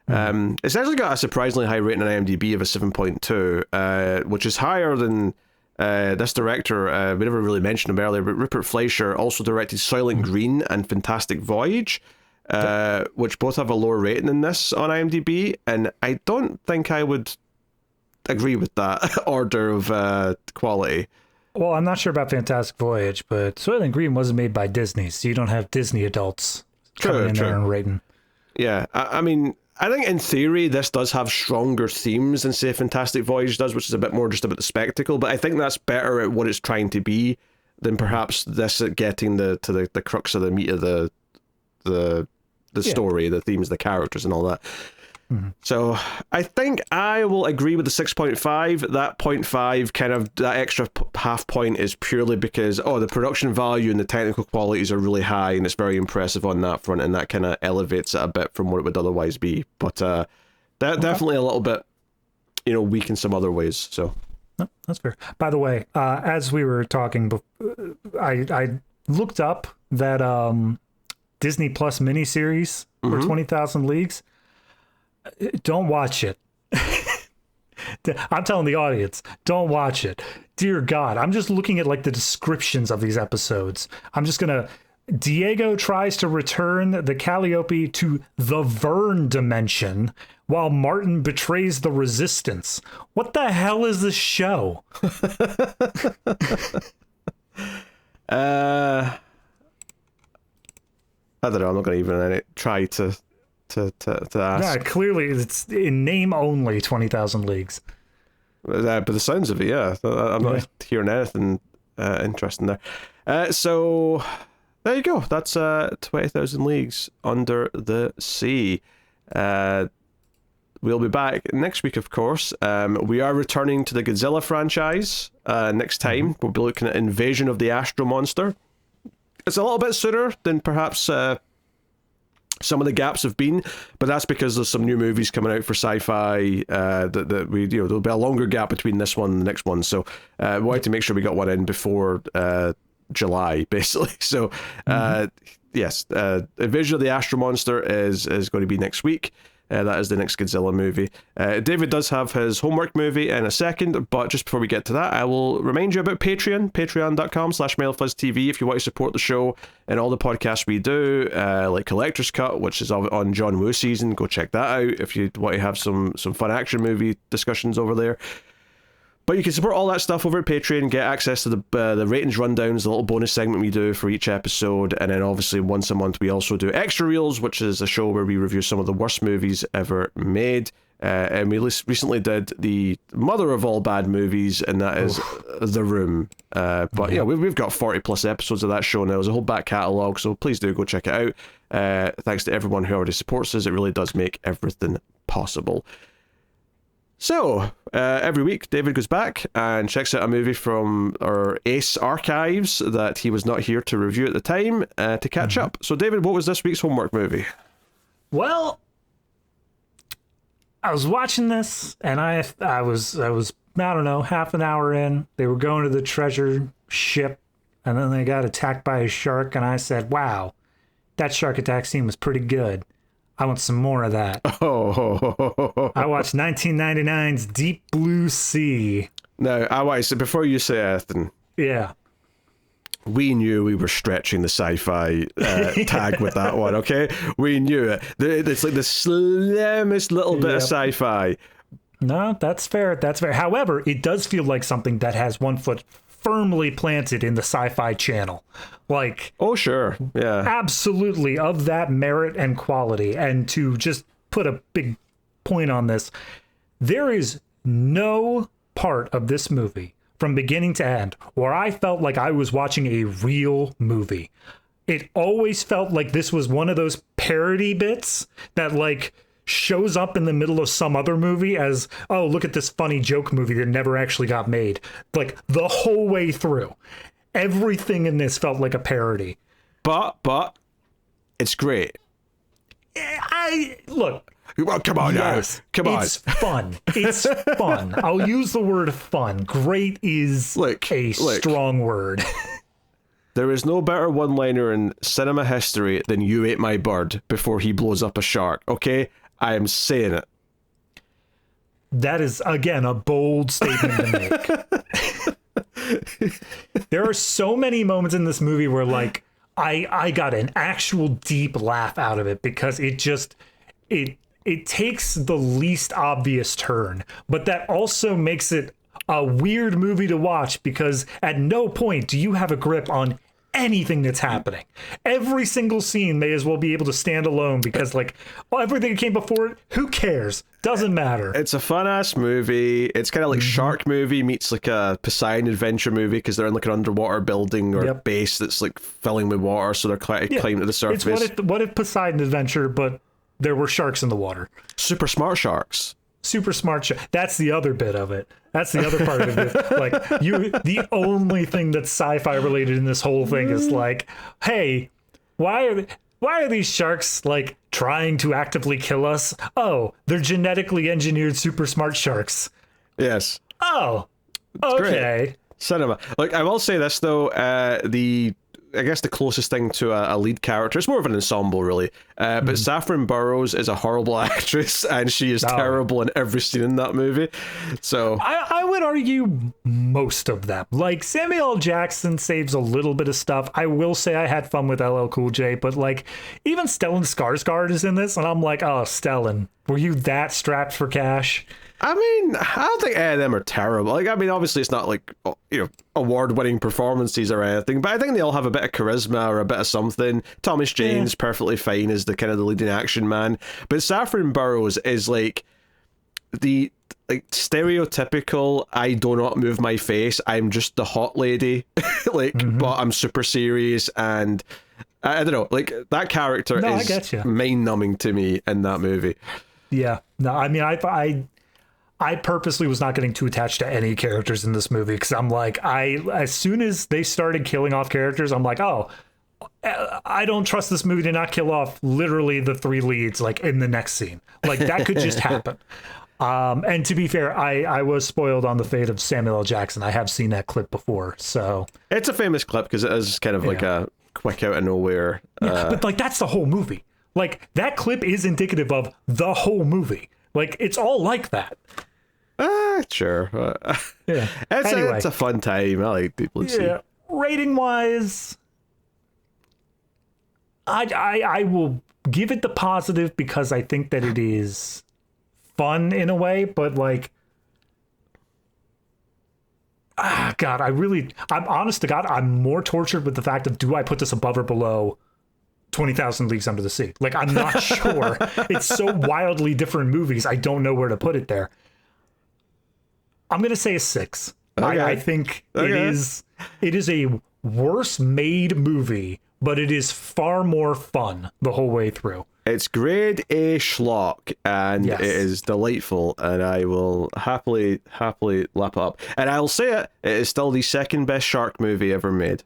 It's actually got a surprisingly high rating on IMDb of a 7.2, which is higher than this director. We never really mentioned him earlier, but Rupert Fleischer also directed Soylent Green and Fantastic Voyage, which both have a lower rating than this on IMDb, and I don't think I would agree with that order of quality. Well, I'm not sure about Fantastic Voyage, but Soylent Green wasn't made by Disney, so you don't have Disney adults coming in there and rating. Yeah, I mean, I think in theory this does have stronger themes than, say, Fantastic Voyage does, which is a bit more just about the spectacle, but I think that's better at what it's trying to be than perhaps this at getting to the crux of the meat of the story, the themes, the characters and all that. So I think I will agree with the 6.5. That 0.5 kind of, that extra half point is purely because, the production value and the technical qualities are really high and it's very impressive on that front, and that kind of elevates it a bit from what it would otherwise be. But definitely a little bit, weak in some other ways. So no, that's fair. By the way, as we were talking, I looked up that Disney Plus miniseries for 20,000 Leagues. Don't watch it. I'm telling the audience, don't watch it. Dear God, I'm just looking at like the descriptions of these episodes. Diego tries to return the Calliope to the Vern dimension while Martin betrays the Resistance. What the hell is this show? I don't know. I'm not going to even try to ask. Yeah, clearly it's in name only 20,000 Leagues. But the sounds of it, yeah. I'm not hearing anything interesting there. So there you go. That's 20,000 Leagues Under the Sea. We'll be back next week, of course. We are returning to the Godzilla franchise next time. We'll be looking at Invasion of the Astro Monster. It's a little bit sooner than perhaps some of the gaps have been, but that's because there's some new movies coming out for sci-fi that we, there'll be a longer gap between this one and the next one. So we wanted to make sure we got one in before July, basically. So yes, Invasion of the Astro Monster is going to be next week. That is the next Godzilla movie. David does have his homework movie in a second, but just before we get to that, I will remind you about Patreon, patreon.com/MailFuzzTV, if you want to support the show and all the podcasts we do, like Collector's Cut, which is on John Woo season. Go check that out if you want to have some fun action movie discussions over there. But you can support all that stuff over at Patreon, get access to the ratings rundowns, the little bonus segment we do for each episode, and then obviously once a month we also do Extra Reels, which is a show where we review some of the worst movies ever made. And we recently did the mother of all bad movies, and that is The Room. But yeah, we've got 40 plus episodes of that show now. There's a whole back catalogue, so please do go check it out. Thanks to everyone who already supports us. It really does make everything possible. So, every week, David goes back and checks out a movie from our Ace archives that he was not here to review at the time to catch up. So, David, what was this week's homework movie? Well, I was watching this, and I was I don't know, half an hour in. They were going to the treasure ship. and then they got attacked by a shark, and I said, wow, that shark attack scene was pretty good. I want some more of that. Oh. I watched 1999's Deep Blue Sea. Now, I want to say, before you say anything, Yeah. we knew we were stretching the sci-fi tag with that one, okay? We knew it. It's like the slimmest little bit of sci-fi. No, that's fair. That's fair. However, it does feel like something that has one foot firmly planted in the Sci-Fi Channel. Like, oh, sure. Yeah. Absolutely, of that merit and quality. And to just put a big point on this, there is no part of this movie from beginning to end where I felt like I was watching a real movie. It always felt like this was one of those parody bits that like shows up in the middle of some other movie as, oh, look at this funny joke movie that never actually got made. Like the whole way through. Everything in this felt like a parody. But it's great. Look. Well, come on, yes, now. Come on. It's fun. It's fun. I'll use the word fun. Great is a strong word. There is no better one-liner in cinema history than "You ate my bird" before he blows up a shark. Okay, I am saying it. That is again a bold statement to make. There are so many moments in this movie where like I got an actual deep laugh out of it because it just it takes the least obvious turn, but that also makes it a weird movie to watch because at no point do you have a grip on anything that's happening. Every single scene may as well be able to stand alone because like everything that came before it, who cares? Doesn't matter. It's a fun-ass movie. It's kind of like Shark Movie meets like a Poseidon adventure movie because they're in like an underwater building or base that's like filling with water, so they're climbing to the surface. It's what if Poseidon adventure, but there were sharks in the water. Super smart sharks. Super smart shark. That's the other bit of it. That's the other part of it. Like the only thing that's sci-fi related in this whole thing is like, hey, why are these sharks like trying to actively kill us? Oh, they're genetically engineered super smart sharks. Yes. Oh, okay. Great. Cinema. Like I will say this though, I guess the closest thing to a lead character, it's more of an ensemble really, but Saffron Burrows is a horrible actress and she is terrible in every scene in that movie. So I would argue most of them. Like Samuel L. Jackson saves a little bit of stuff. I will say I had fun with LL Cool J, but like even Stellan Skarsgård is in this and I'm like, oh, Stellan, were you that strapped for cash? I mean, I don't think any of them are terrible. Like, I mean, obviously it's not like, you know, award-winning performances or anything, but I think they all have a bit of charisma or a bit of something. Thomas Jane's perfectly fine as the kind of the leading action man, but Saffron Burrows is like the stereotypical I do not move my face, I'm just the hot lady, like, but I'm super serious and I don't know, like that character is mind-numbing to me in that movie. Yeah, no, I mean, I purposely was not getting too attached to any characters in this movie because I'm like, as soon as they started killing off characters, I'm like, oh, I don't trust this movie to not kill off literally the three leads like in the next scene. Like that could just happen. And to be fair, I was spoiled on the fate of Samuel L. Jackson. I have seen that clip before, so it's a famous clip because it is kind of like a quick out of nowhere. But like that's the whole movie. Like that clip is indicative of the whole movie. Like it's all like that. Sure. Yeah. It's a fun time. I like people see. Yeah. Rating wise, I will give it the positive because I think that it is fun in a way, but like, God, I'm honest to God, I'm more tortured with the fact of do I put this above or below 20,000 Leagues Under the Sea? Like, I'm not sure. It's so wildly different movies. I don't know where to put it there. I'm going to say a 6. Okay. I think it is a worse made movie, but it is far more fun the whole way through. It's grade A schlock, and it is delightful, and I will happily lap up. And I'll say it is still the second best shark movie ever made.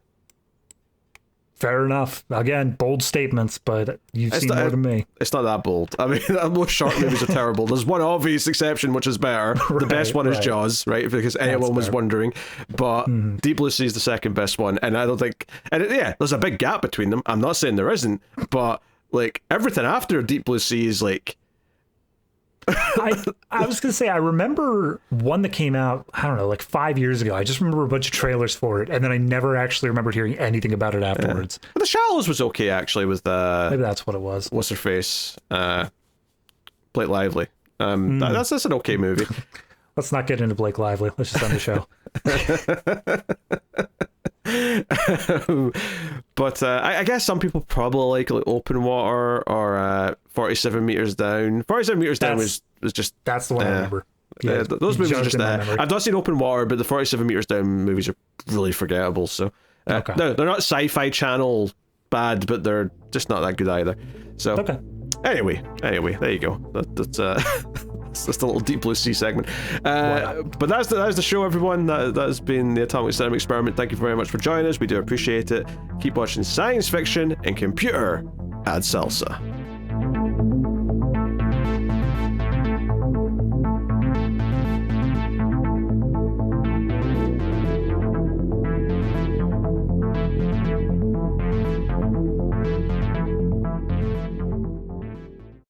Fair enough. Again, bold statements, but you've seen more than me. It's not that bold. I mean, most shark movies are terrible. There's one obvious exception, which is better. The best one is Jaws, right? Because anyone was wondering. But Deep Blue Sea is the second best one, and I don't think. And there's a big gap between them. I'm not saying there isn't, but like everything after Deep Blue Sea is like. I was gonna say I remember one that came out, I don't know, like 5 years ago. I just remember a bunch of trailers for it, and then I never actually remembered hearing anything about it afterwards. The Shallows was okay actually with maybe that's what it was. What's her face? Blake Lively. That's an okay movie. Let's not get into Blake Lively. Let's just end the show. But I guess some people probably like Open Water or 47 Meters Down. 47 Meters Down was just... That's the one I remember. Yeah, those movies are just I've not seen Open Water, but the 47 Meters Down movies are really forgettable. So okay. No, they're not Sci-Fi Channel bad, but they're just not that good either. So anyway, there you go. That's just a little Deep Blue Sea segment. But that's the show, everyone. That has been the Atomic Cinema Experiment. Thank you very much for joining us. We do appreciate it. Keep watching science fiction and computer ad salsa.